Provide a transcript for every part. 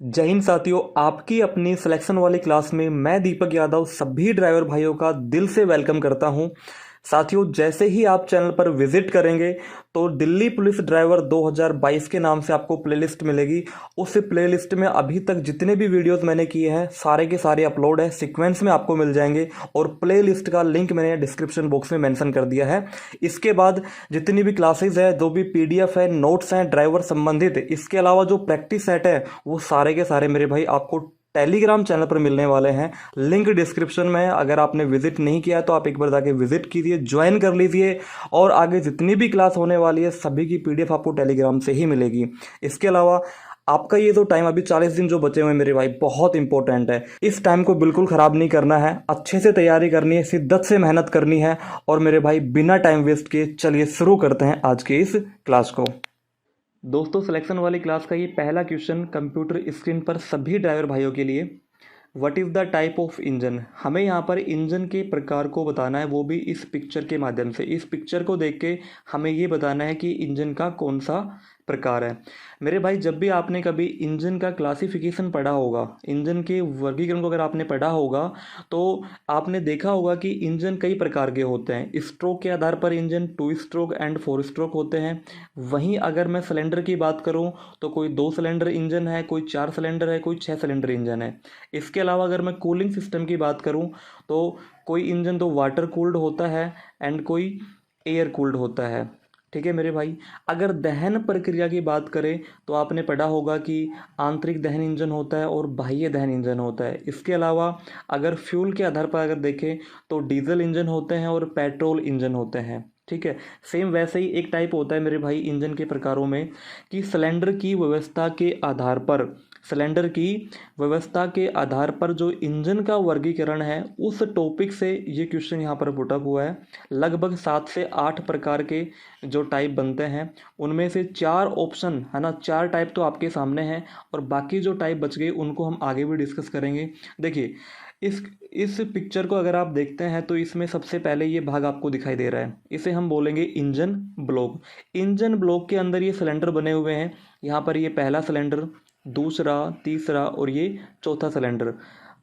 जय हिंद साथियों, आपकी अपनी सिलेक्शन वाली क्लास में मैं दीपक यादव सभी ड्राइवर भाइयों का दिल से वेलकम करता हूं। साथियों, जैसे ही आप चैनल पर विजिट करेंगे तो दिल्ली पुलिस ड्राइवर 2022 के नाम से आपको प्लेलिस्ट मिलेगी। उस प्लेलिस्ट में अभी तक जितने भी वीडियोस मैंने किए हैं सारे के सारे अपलोड है, सीक्वेंस में आपको मिल जाएंगे और प्लेलिस्ट का लिंक मैंने डिस्क्रिप्शन बॉक्स में मेंशन कर दिया है। इसके बाद जितनी भी क्लासेज है, जो भी पीडीएफ है, नोट्स हैं ड्राइवर संबंधित, इसके अलावा जो प्रैक्टिस सेट है वो सारे के सारे मेरे भाई आपको टेलीग्राम चैनल पर मिलने वाले हैं। लिंक डिस्क्रिप्शन में है। अगर आपने विजिट नहीं किया तो आप एक बार जाके विजिट कीजिए, ज्वाइन कर लीजिए और आगे जितनी भी क्लास होने वाली है सभी की पीडीएफ आपको टेलीग्राम से ही मिलेगी। इसके अलावा आपका ये जो टाइम अभी 40 दिन जो बचे हुए हैं मेरे भाई, बहुत इंपॉर्टेंट है। इस टाइम को बिल्कुल ख़राब नहीं करना है, अच्छे से तैयारी करनी है, शिद्दत से मेहनत करनी है। और मेरे भाई बिना टाइम वेस्ट किए चलिए शुरू करते हैं आज के इस क्लास को। दोस्तों, सिलेक्शन वाली क्लास का ये पहला क्वेश्चन कंप्यूटर स्क्रीन पर सभी ड्राइवर भाइयों के लिए। What is the type of engine. हमें यहाँ पर इंजन के प्रकार को बताना है, वो भी इस पिक्चर के माध्यम से। इस पिक्चर को देख के हमें ये बताना है कि इंजन का कौन सा प्रकार है। मेरे भाई, जब भी आपने कभी इंजन का क्लासिफिकेशन पढ़ा होगा, इंजन के वर्गीकरण को अगर आपने पढ़ा होगा तो आपने देखा होगा कि इंजन कई प्रकार के होते हैं। स्ट्रोक के आधार पर इंजन 2 स्ट्रोक एंड 4 स्ट्रोक होते हैं। वहीं अगर मैं सिलेंडर की बात करूं तो कोई 2 सिलेंडर इंजन है, कोई 4 सिलेंडर है, कोई 6 सिलेंडर इंजन है। इसके अलावा अगर मैं कूलिंग सिस्टम की बात करूं तो कोई इंजन तो वाटर कूल्ड होता है एंड कोई एयर कूल्ड होता है। ठीक है मेरे भाई। अगर दहन प्रक्रिया की बात करें तो आपने पढ़ा होगा कि आंतरिक दहन इंजन होता है और बाह्य दहन इंजन होता है। इसके अलावा अगर फ्यूल के आधार पर अगर देखें तो डीजल इंजन होते हैं और पेट्रोल इंजन होते हैं। ठीक है। सेम वैसे ही एक टाइप होता है मेरे भाई इंजन के प्रकारों में कि सिलेंडर की व्यवस्था के आधार पर जो इंजन का वर्गीकरण है उस टॉपिक से ये क्वेश्चन यहाँ पर पुटअप हुआ है। लगभग 7 से 8 प्रकार के जो टाइप बनते हैं उनमें से 4 ऑप्शन है ना, 4 टाइप तो आपके सामने हैं और बाकी जो टाइप बच गए उनको हम आगे भी डिस्कस करेंगे। देखिए, इस पिक्चर को अगर आप देखते हैं तो इसमें सबसे पहले ये भाग आपको दिखाई दे रहा है, इसे हम बोलेंगे इंजन ब्लॉक। इंजन ब्लॉक के अंदर ये सिलेंडर बने हुए हैं। यहाँ पर ये पहला सिलेंडर, दूसरा, तीसरा और ये चौथा सिलेंडर।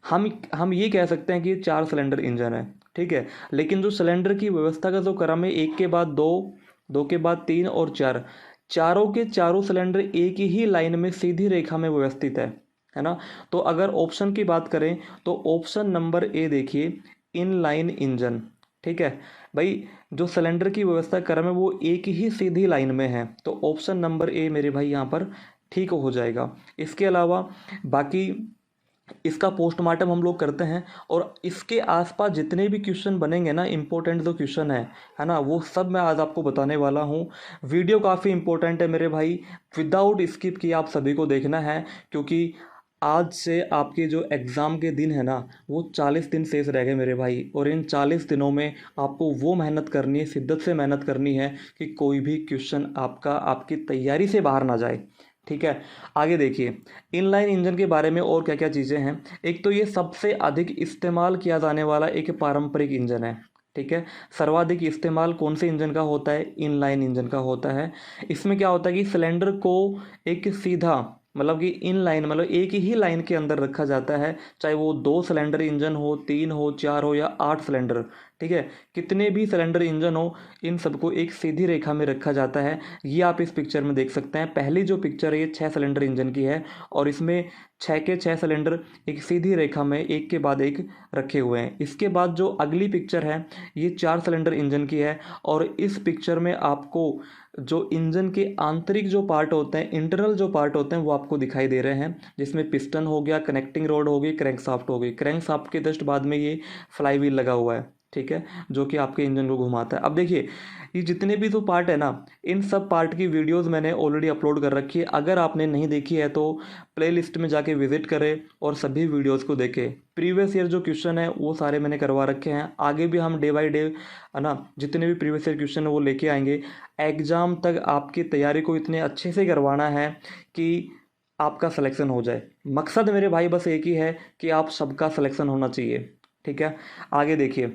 हम ये कह सकते हैं कि ये 4 सिलेंडर इंजन है। ठीक है। लेकिन जो सिलेंडर की व्यवस्था का जो क्रम है, एक के बाद दो, दो के बाद तीन और चार, चारों के चारों सिलेंडर एक ही लाइन में सीधी रेखा में व्यवस्थित है ना। तो अगर ऑप्शन की बात करें तो ऑप्शन नंबर ए देखिए, इन लाइन इंजन। ठीक है भाई, जो सिलेंडर की व्यवस्था क्रम है वो एक ही सीधी लाइन में है, तो ऑप्शन नंबर ए मेरे भाई यहाँ पर ठीक हो जाएगा। इसके अलावा बाकी इसका पोस्टमार्टम हम लोग करते हैं और इसके आसपास जितने भी क्वेश्चन बनेंगे ना, इंपॉर्टेंट जो क्वेश्चन है ना, वो सब मैं आज आपको बताने वाला हूँ। वीडियो काफ़ी इंपॉर्टेंट है मेरे भाई, विदाउट स्किप किए आप सभी को देखना है, क्योंकि आज से आपके जो एग्ज़ाम के दिन है ना वो 40 दिन शेष रह गए मेरे भाई। और इन 40 दिनों में आपको वो मेहनत करनी है, शिद्दत से मेहनत करनी है कि कोई भी क्वेश्चन आपका आपकी तैयारी से बाहर ना जाए। ठीक है। आगे देखिए, इनलाइन इंजन के बारे में और क्या क्या चीज़ें हैं। एक तो ये सबसे अधिक इस्तेमाल किया जाने वाला एक पारंपरिक इंजन है। ठीक है। सर्वाधिक इस्तेमाल कौन से इंजन का होता है? इनलाइन इंजन का होता है। इसमें क्या होता है कि सिलेंडर को एक सीधा, मतलब कि इन लाइन, मतलब एक ही लाइन के अंदर रखा जाता है, चाहे वो 2 सिलेंडर इंजन हो, 3 हो, 4 हो या 8 सिलेंडर। ठीक है। कितने भी सिलेंडर इंजन हो, इन सबको एक सीधी रेखा में रखा जाता है। ये आप इस पिक्चर में देख सकते हैं। पहली जो पिक्चर है ये 6 सिलेंडर इंजन की है और इसमें 6 के 6 सिलेंडर एक सीधी रेखा में एक के बाद एक रखे हुए हैं। इसके बाद जो अगली पिक्चर है ये 4 सिलेंडर इंजन की है और इस पिक्चर में आपको जो इंजन के आंतरिक जो पार्ट होते हैं, इंटरनल जो पार्ट होते हैं वो आपको दिखाई दे रहे हैं, जिसमें पिस्टन हो गया, कनेक्टिंग रोड हो गई, क्रैंकशाफ्ट हो गई। क्रैंकशाफ्ट के जस्ट बाद में ये फ्लाईव्हील लगा हुआ है। ठीक है। जो कि आपके इंजन को घुमाता है। अब देखिए, ये जितने भी तो पार्ट है ना, इन सब पार्ट की वीडियोस मैंने ऑलरेडी अपलोड कर रखी है। अगर आपने नहीं देखी है तो प्लेलिस्ट में जाके विजिट करें और सभी वीडियोस को देखें। प्रीवियस ईयर जो क्वेश्चन है वो सारे मैंने करवा रखे हैं। आगे भी हम डे बाय डे है ना, जितने भी प्रीवियस ईयर क्वेश्चन है वो लेके आएंगे। एग्ज़ाम तक आपकी तैयारी को इतने अच्छे से करवाना है कि आपका सिलेक्शन हो जाए। मकसद मेरे भाई बस एक ही है कि आप सबका सिलेक्शन होना चाहिए। ठीक है। आगे देखिए,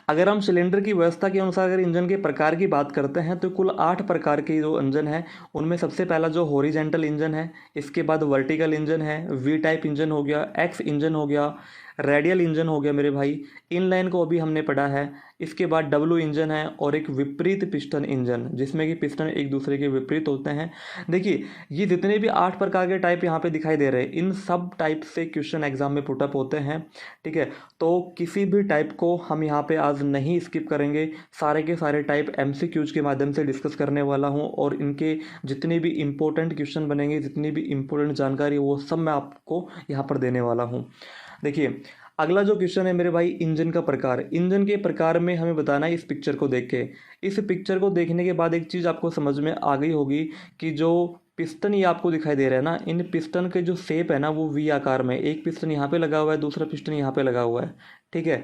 अगर हम सिलेंडर की व्यवस्था के अनुसार अगर इंजन के प्रकार की बात करते हैं तो कुल 8 प्रकार के जो इंजन है उनमें सबसे पहला जो हॉरिजेंटल इंजन है, इसके बाद वर्टिकल इंजन है, वी टाइप इंजन हो गया, एक्स इंजन हो गया, रेडियल इंजन हो गया मेरे भाई, इनलाइन को अभी हमने पढ़ा है, इसके बाद डब्ल्यू इंजन है और एक विपरीत पिस्टन इंजन जिसमें कि पिस्टन एक दूसरे के विपरीत होते हैं। देखिए ये जितने भी 8 प्रकार के टाइप यहाँ पे दिखाई दे रहे हैं इन सब टाइप से क्वेश्चन एग्जाम में पुटअप होते हैं। ठीक है, तो किसी भी टाइप को हम यहाँ पे आज नहीं स्किप करेंगे, सारे के सारे टाइप एमसीक्यूज के माध्यम से डिस्कस करने वाला हूँ और इनके जितने भी इंपॉर्टेंट क्वेश्चन बनेंगे, जितनी भी इंपॉर्टेंट जानकारी वो सब मैं आपको यहाँ पर देने वाला हूँ। देखिए अगला जो क्वेश्चन है मेरे भाई, इंजन का प्रकार। इंजन के प्रकार में हमें बताना है इस पिक्चर को देख के। इस पिक्चर को देखने के बाद एक चीज़ आपको समझ में आ गई होगी कि जो पिस्टन ये आपको दिखाई दे रहा है ना, इन पिस्टन के जो शेप है ना वो वी आकार में, एक पिस्टन यहाँ पे लगा हुआ है, दूसरा पिस्टन यहाँ पे लगा हुआ है। ठीक है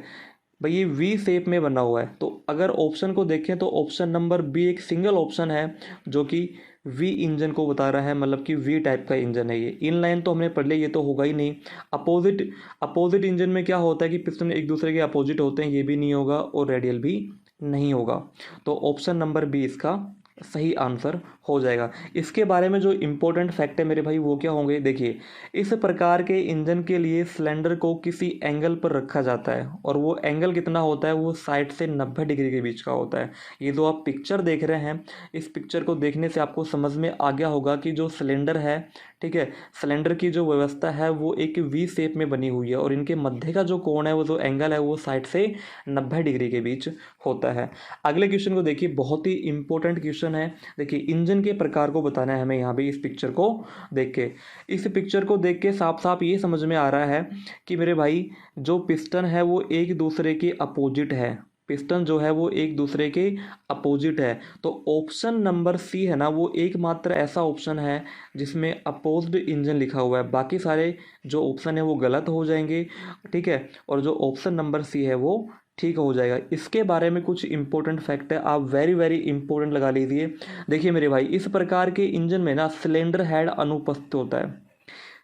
भाई, ये वी शेप में बना हुआ है। तो अगर ऑप्शन को देखें तो ऑप्शन नंबर बी एक सिंगल ऑप्शन है जो कि वी इंजन को बता रहा है, मतलब कि वी टाइप का इंजन है ये। इनलाइन तो हमने पढ़ लिया, ये तो होगा ही नहीं। अपोजिट अपोजिट इंजन में क्या होता है कि पिस्टन एक दूसरे के अपोजिट होते हैं, ये भी नहीं होगा और रेडियल भी नहीं होगा। तो ऑप्शन नंबर बी इसका सही आंसर हो जाएगा। इसके बारे में जो इम्पोर्टेंट फैक्ट है मेरे भाई वो क्या होंगे, देखिए इस प्रकार के इंजन के लिए सिलेंडर को किसी एंगल पर रखा जाता है और वो एंगल कितना होता है, वो 60 से 90 डिग्री के बीच का होता है। ये जो आप पिक्चर देख रहे हैं, इस पिक्चर को देखने से आपको समझ में आ गया होगा कि जो सिलेंडर है, ठीक है, सिलेंडर की जो व्यवस्था है वो एक वी शेप में बनी हुई है और इनके मध्य का जो कोण है, वो जो एंगल है वो 60 से 90 डिग्री के बीच होता है। अगले क्वेश्चन को देखिए, बहुत ही इंपॉर्टेंट क्वेश्चन है। देखिए इंजन के प्रकार को बताना है हमें यहाँ पे इस पिक्चर को देख के। इस पिक्चर को देख के साफ साफ ये समझ में आ रहा है कि मेरे भाई जो पिस्टन है वो एक दूसरे के अपोजिट है। पिस्टन जो है वो एक दूसरे के अपोजिट है। तो ऑप्शन नंबर सी है ना, वो एकमात्र ऐसा ऑप्शन है जिसमें अपोज्ड इंजन लिखा हुआ है। बाकी सारे जो ऑप्शन है वो गलत हो जाएंगे। ठीक है, और जो ऑप्शन नंबर सी है वो ठीक हो जाएगा। इसके बारे में कुछ इंपॉर्टेंट फैक्ट है, आप वेरी वेरी इंपॉर्टेंट लगा लीजिए। देखिए मेरे भाई, इस प्रकार के इंजन में ना सिलेंडर हेड अनुपस्थित होता है।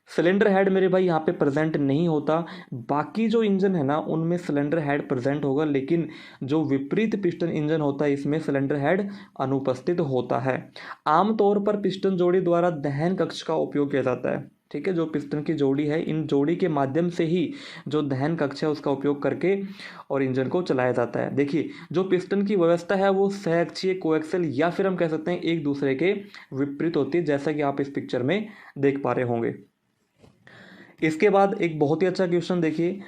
सिलेंडर हेड मेरे भाई यहाँ पे प्रेजेंट नहीं होता। बाकी जो इंजन है ना उनमें सिलेंडर हेड प्रेजेंट होगा, लेकिन जो विपरीत पिस्टन इंजन होता है इसमें सिलेंडर हेड अनुपस्थित होता है। आमतौर पर पिस्टन जोड़ी द्वारा दहन कक्ष का उपयोग किया जाता है। ठीक है, जो पिस्टन की जोड़ी है, इन जोड़ी के माध्यम से ही जो दहन कक्ष है उसका उपयोग करके और इंजन को चलाया जाता है। देखिए जो पिस्टन की व्यवस्था है वो सहअक्षीय, कोएक्सियल या फिर हम कह सकते हैं एक दूसरे के विपरीत होती है, जैसा कि आप इस पिक्चर में देख पा रहे होंगे। इसके बाद एक बहुत ही अच्छा क्वेश्चन देखिए।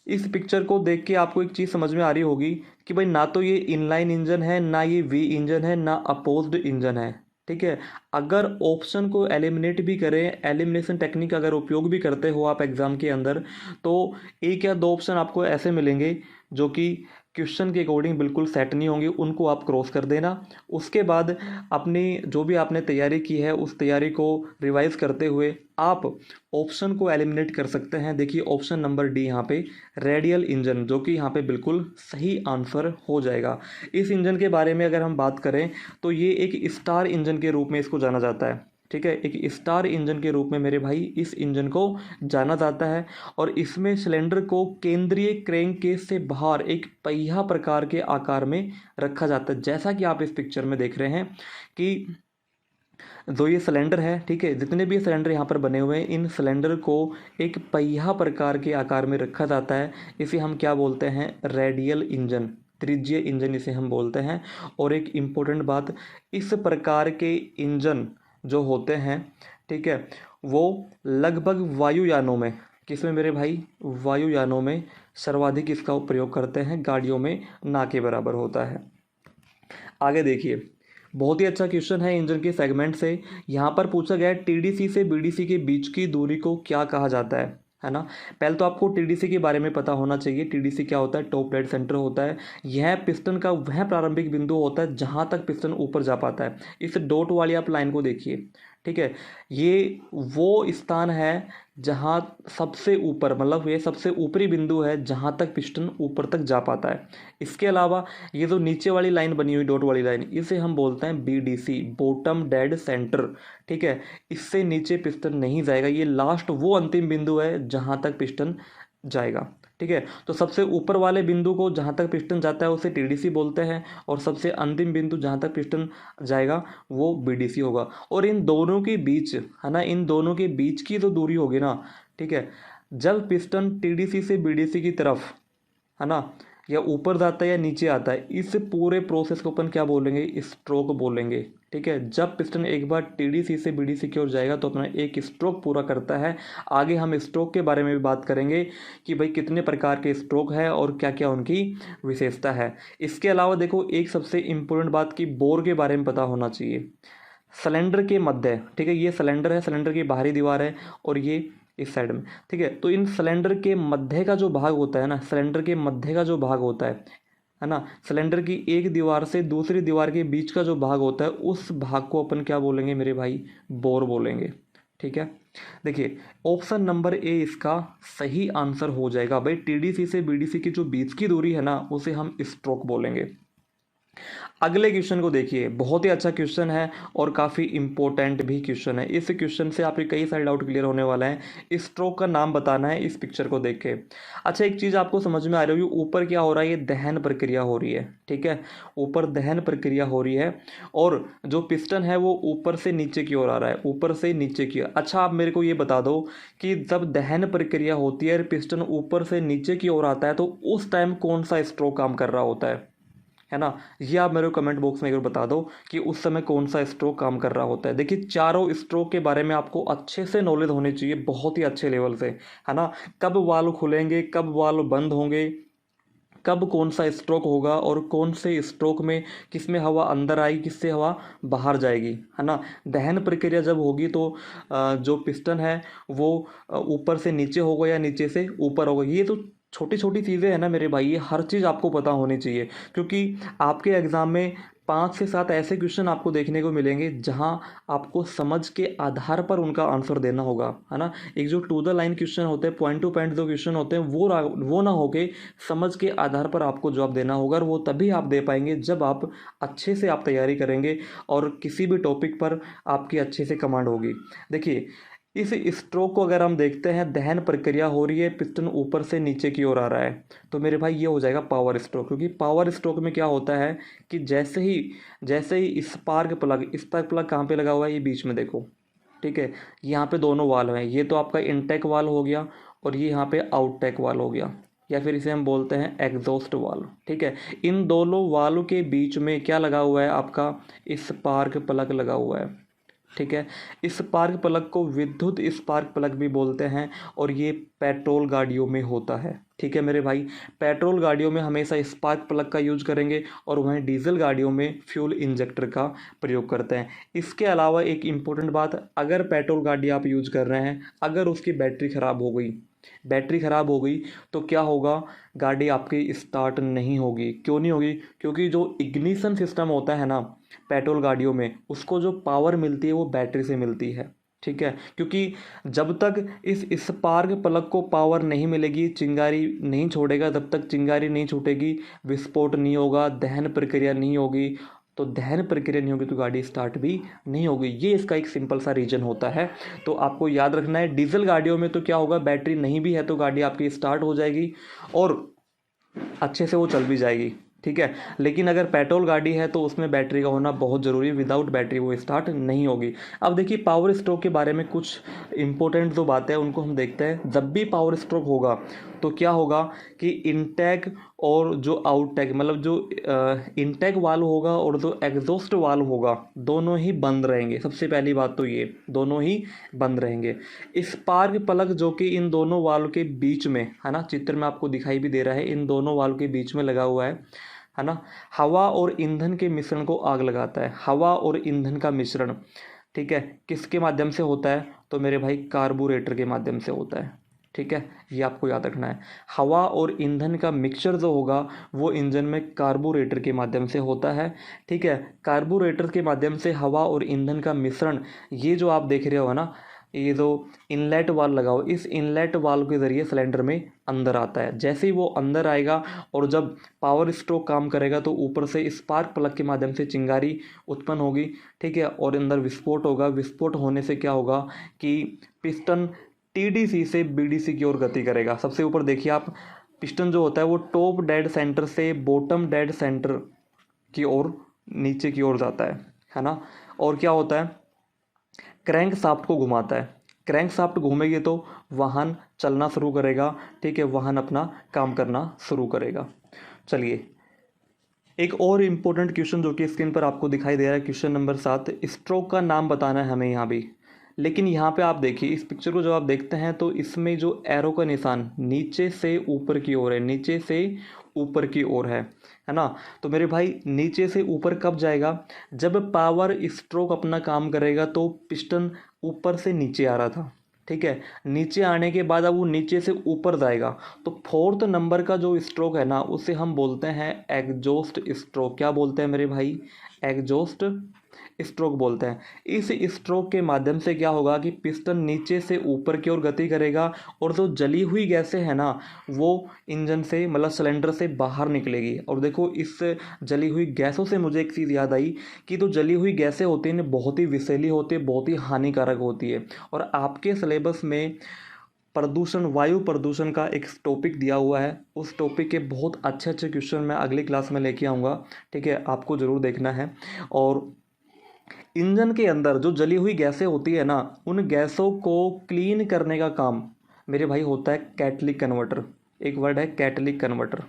इस पिक्चर को देख के आपको एक चीज़ समझ में आ रही होगी कि भाई ना तो ये इनलाइन इंजन है, ना ये वी इंजन है, ना अपोज्ड इंजन है। ठीक है, अगर ऑप्शन को एलिमिनेट भी करें, एलिमिनेशन टेक्निक अगर उपयोग भी करते हो आप एग्जाम के अंदर, तो एक या दो ऑप्शन आपको ऐसे मिलेंगे जो कि क्वेश्चन के अकॉर्डिंग बिल्कुल सेट नहीं होंगे, उनको आप क्रॉस कर देना। उसके बाद अपनी जो भी आपने तैयारी की है उस तैयारी को रिवाइज करते हुए आप ऑप्शन को एलिमिनेट कर सकते हैं। देखिए ऑप्शन नंबर डी यहाँ पे रेडियल इंजन, जो कि यहाँ पे बिल्कुल सही आंसर हो जाएगा। इस इंजन के बारे में अगर हम बात करें तो ये एक स्टार इंजन के रूप में इसको जाना जाता है। ठीक है, एक स्टार इंजन के रूप में मेरे भाई इस इंजन को जाना जाता है और इसमें सिलेंडर को केंद्रीय क्रैंक केस से बाहर एक पहिया प्रकार के आकार में रखा जाता है। जैसा कि आप इस पिक्चर में देख रहे हैं कि जो ये सिलेंडर है, ठीक है, जितने भी सिलेंडर यहाँ पर बने हुए हैं, इन सिलेंडर को एक पहिया प्रकार के आकार में रखा जाता है। इसे हम क्या बोलते हैं, रेडियल इंजन, त्रिज्यीय इंजन इसे हम बोलते हैं। और एक इम्पोर्टेंट बात, इस प्रकार के इंजन जो होते हैं, ठीक है, वो लगभग वायुयानों में, किसमें मेरे भाई, वायुयानों में सर्वाधिक इसका प्रयोग करते हैं, गाड़ियों में ना के बराबर होता है। आगे देखिए, बहुत ही अच्छा क्वेश्चन है इंजन के सेगमेंट से। यहाँ पर पूछा गया है टीडीसी से बीडीसी के बीच की दूरी को क्या कहा जाता है ना। पहले तो आपको टीडीसी के बारे में पता होना चाहिए। टीडीसी क्या होता है, टॉप डेड सेंटर होता है। यह पिस्टन का वह प्रारंभिक बिंदु होता है जहाँ तक पिस्टन ऊपर जा पाता है। इस डॉट वाली आप लाइन को देखिए, ठीक है, ये वो स्थान है जहाँ सबसे ऊपर, मतलब ये सबसे ऊपरी बिंदु है जहाँ तक पिस्टन ऊपर तक जा पाता है। इसके अलावा ये जो नीचे वाली लाइन बनी हुई डॉट वाली लाइन, इसे हम बोलते हैं बीडीसी, बॉटम डेड सेंटर। ठीक है, इससे नीचे पिस्टन नहीं जाएगा। ये लास्ट वो अंतिम बिंदु है जहाँ तक पिस्टन जाएगा। ठीक है। तो सबसे ऊपर वाले बिंदु को जहाँ तक पिस्टन जाता है उसे टीडीसी बोलते हैं, और सबसे अंतिम बिंदु जहाँ तक पिस्टन जाएगा वो बीडीसी होगा। और इन दोनों के बीच, है ना, इन दोनों के बीच की जो दूरी होगी ना, ठीक है, जब पिस्टन टीडीसी से बीडीसी की तरफ, है ना, या ऊपर जाता है या नीचे आता है, इस पूरे प्रोसेस को अपन क्या बोलेंगे, स्ट्रोक बोलेंगे। ठीक है, जब पिस्टन एक बार टीडीसी से बीडीसी की ओर जाएगा तो अपना एक स्ट्रोक पूरा करता है। आगे हम स्ट्रोक के बारे में भी बात करेंगे कि भाई कितने प्रकार के स्ट्रोक है और क्या क्या उनकी विशेषता है। इसके अलावा देखो, एक सबसे इम्पोर्टेंट बात की बोर के बारे में पता होना चाहिए। सिलेंडर के मध्य, ठीक है, ये सिलेंडर है, सिलेंडर की बाहरी दीवार है और ये इस साइड में, ठीक है। तो इन सिलेंडर के मध्य का जो भाग होता है ना, सिलेंडर के मध्य का जो भाग होता है ना, सिलेंडर की एक दीवार से दूसरी दीवार के बीच का जो भाग होता है, उस भाग को अपन क्या बोलेंगे मेरे भाई, बोर बोलेंगे। ठीक है, देखिए ऑप्शन नंबर ए इसका सही आंसर हो जाएगा। भाई टीडीसी से बीडीसी की जो बीच की दूरी है ना, उसे हम स्ट्रोक बोलेंगे। अगले क्वेश्चन को देखिए, बहुत ही अच्छा क्वेश्चन है और काफ़ी इंपॉर्टेंट भी क्वेश्चन है। इस क्वेश्चन से आपके कई सारे डाउट क्लियर होने वाला है। स्ट्रोक का नाम बताना है इस पिक्चर को देख के। अच्छा, एक चीज़ आपको समझ में आ रही होगी, ऊपर क्या हो रहा है, ये दहन प्रक्रिया हो रही है। ठीक है, ऊपर दहन प्रक्रिया हो रही है और जो पिस्टन है वो ऊपर से नीचे की ओर आ रहा है, ऊपर से नीचे की ओर। अच्छा, आप मेरे को ये बता दो कि जब दहन प्रक्रिया होती है, पिस्टन ऊपर से नीचे की ओर आता है, तो उस टाइम कौन सा स्ट्रोक काम कर रहा होता है ना। ये आप मेरे को कमेंट बॉक्स में एक बार बता दो कि उस समय कौन सा स्ट्रोक काम कर रहा होता है। देखिए, चारों स्ट्रोक के बारे में आपको अच्छे से नॉलेज होनी चाहिए, बहुत ही अच्छे लेवल से, है ना। कब वाल्व खुलेंगे, कब वाल्व बंद होंगे, कब कौन सा स्ट्रोक होगा और कौन से स्ट्रोक में किस में हवा अंदर आएगी, किससे हवा बाहर जाएगी, है ना। दहन प्रक्रिया जब होगी तो जो पिस्टन है वो ऊपर से नीचे होगा या नीचे से ऊपर होगा। ये तो छोटी छोटी चीज़ें हैं ना मेरे भाई, ये हर चीज़ आपको पता होनी चाहिए, क्योंकि आपके एग्ज़ाम में 5 से 7 ऐसे क्वेश्चन आपको देखने को मिलेंगे जहां आपको समझ के आधार पर उनका आंसर देना होगा, है ना। एक जो टू द लाइन क्वेश्चन होते हैं, पॉइंट टू पॉइंट जो क्वेश्चन होते हैं, वो ना होके समझ के आधार पर आपको जवाब देना होगा, और वो तभी आप दे पाएंगे जब आप अच्छे से आप तैयारी करेंगे और किसी भी टॉपिक पर आपकी अच्छे से कमांड होगी। देखिए, इस स्ट्रोक को अगर हम देखते हैं, दहन प्रक्रिया हो रही है, पिस्टन ऊपर से नीचे की ओर आ रहा है, तो मेरे भाई ये हो जाएगा पावर स्ट्रोक। क्योंकि पावर स्ट्रोक में क्या होता है कि जैसे ही स्पार्क प्लग कहाँ पे लगा हुआ है, ये बीच में देखो, ठीक है, यहाँ पे दोनों वाल्व हैं। ये तो आपका इनटेक वाल्व हो गया और ये यहाँ पे आउटटेक वाल्व हो गया, या फिर इसे हम बोलते हैं एग्जॉस्ट वाल्व। ठीक है, इन दोनों वाल्व के बीच में क्या लगा हुआ है, आपका स्पार्क प्लग लगा हुआ है। ठीक है, इस स्पार्क प्लग को विद्युत स्पार्क प्लग भी बोलते हैं और ये पेट्रोल गाड़ियों में होता है। ठीक है मेरे भाई, पेट्रोल गाड़ियों में हमेशा स्पार्क प्लग का यूज करेंगे और वहीं डीजल गाड़ियों में फ्यूल इंजेक्टर का प्रयोग करते हैं। इसके अलावा एक इम्पोर्टेंट बात, अगर पेट्रोल गाड़ी आप यूज कर रहे हैं, अगर उसकी बैटरी ख़राब हो गई तो क्या होगा, गाड़ी आपकी स्टार्ट नहीं होगी। क्यों नहीं होगी? क्योंकि जो इग्निशन सिस्टम होता है ना पेट्रोल गाड़ियों में, उसको जो पावर मिलती है वो बैटरी से मिलती है। ठीक है, क्योंकि जब तक इस स्पार्क प्लग को पावर नहीं मिलेगी, चिंगारी नहीं छोड़ेगा, जब तक चिंगारी नहीं छूटेगी, विस्फोट नहीं होगा, दहन प्रक्रिया नहीं होगी, तो दहन प्रक्रिया नहीं होगी तो गाड़ी स्टार्ट भी नहीं होगी। ये इसका एक सिंपल सा रीजन होता है। तो आपको याद रखना है, डीजल गाड़ियों में तो क्या होगा, बैटरी नहीं भी है तो गाड़ी आपकी स्टार्ट हो जाएगी और अच्छे से वो चल भी जाएगी। ठीक है, लेकिन अगर पेट्रोल गाड़ी है तो उसमें बैटरी का होना बहुत ज़रूरी है, विदाउट बैटरी वो स्टार्ट नहीं होगी। अब देखिए, पावर स्ट्रोक के बारे में कुछ इंपॉर्टेंट जो बातें हैं उनको हम देखते हैं। जब भी पावर स्ट्रोक होगा तो क्या होगा कि इनटेक और जो आउटटेक, मतलब जो इनटेक वाल्व होगा और जो एग्जॉस्ट वाल्व होगा, दोनों ही बंद रहेंगे। सबसे पहली बात तो ये, दोनों ही बंद रहेंगे। स्पार्क प्लग जो कि इन दोनों वाल्व के बीच में है ना, चित्र में आपको दिखाई भी दे रहा है, इन दोनों वाल्व के बीच में लगा हुआ है ना, हवा और ईंधन के मिश्रण को आग लगाता है। हवा और ईंधन का मिश्रण, ठीक है, किसके माध्यम से होता है, तो मेरे भाई कार्बोरेटर के माध्यम से होता है। ठीक है, ये आपको याद रखना है। हवा और ईंधन का मिक्सचर जो होगा वो इंजन में कार्बोरेटर के माध्यम से होता है। ठीक है, कार्बोरेटर के माध्यम से हवा और ईंधन का मिश्रण, ये जो आप देख रहे हो ना, ये जो इनलेट वाल्व लगा हो, इस इनलेट वाल्व के ज़रिए सिलेंडर में अंदर आता है। जैसे ही वो अंदर आएगा और जब पावर स्ट्रोक काम करेगा तो ऊपर से स्पार्क प्लग के माध्यम से चिंगारी उत्पन्न होगी। ठीक है, और अंदर विस्फोट होगा। विस्फोट होने से क्या होगा कि पिस्टन टीडीसी से बीडीसी की ओर गति करेगा। सबसे ऊपर देखिए आप, पिस्टन जो होता है वो टॉप डेड सेंटर से बॉटम डेड सेंटर की ओर नीचे की ओर जाता है ना। और क्या होता है, क्रैंक शाफ्ट को घुमाता है। क्रैंक शाफ्ट घूमेगी तो वाहन चलना शुरू करेगा, ठीक है, वाहन अपना काम करना शुरू करेगा। चलिए एक और इम्पोर्टेंट क्वेश्चन जो कि स्क्रीन पर आपको दिखाई दे रहा है, क्वेश्चन नंबर 7, स्ट्रोक का नाम बताना है हमें यहाँ भी। लेकिन यहाँ पे आप देखिए इस पिक्चर को जब आप देखते हैं तो इसमें जो एरो का निशान नीचे से ऊपर की ओर है, नीचे से ऊपर की ओर है ना। तो मेरे भाई नीचे से ऊपर कब जाएगा, जब पावर स्ट्रोक अपना काम करेगा तो पिस्टन ऊपर से नीचे आ रहा था, ठीक है। नीचे आने के बाद अब वो नीचे से ऊपर जाएगा, तो फोर्थ नंबर का जो स्ट्रोक है ना उसे हम बोलते हैं एग्जॉस्ट स्ट्रोक। क्या बोलते हैं मेरे भाई, एग्जॉस्ट स्ट्रोक बोलते हैं। इस स्ट्रोक के माध्यम से क्या होगा कि पिस्टन नीचे से ऊपर की ओर गति करेगा और जो जली हुई गैसें हैं ना वो इंजन से मतलब सिलेंडर से बाहर निकलेगी। और देखो इस जली हुई गैसों से मुझे एक चीज़ याद आई कि तो जली हुई गैसें होती हैं बहुत ही विषैली होती है, बहुत ही हानिकारक होती है। और आपके सिलेबस में प्रदूषण, वायु प्रदूषण का एक टॉपिक दिया हुआ है, उस टॉपिक के बहुत अच्छे अच्छे क्वेश्चन मैं अगली क्लास में लेके आऊँगा, ठीक है, आपको ज़रूर देखना है। और इंजन के अंदर जो जली हुई गैसें होती है ना उन गैसों को क्लीन करने का काम मेरे भाई होता है कैटलिक कन्वर्टर। एक वर्ड है कैटलिक कन्वर्टर,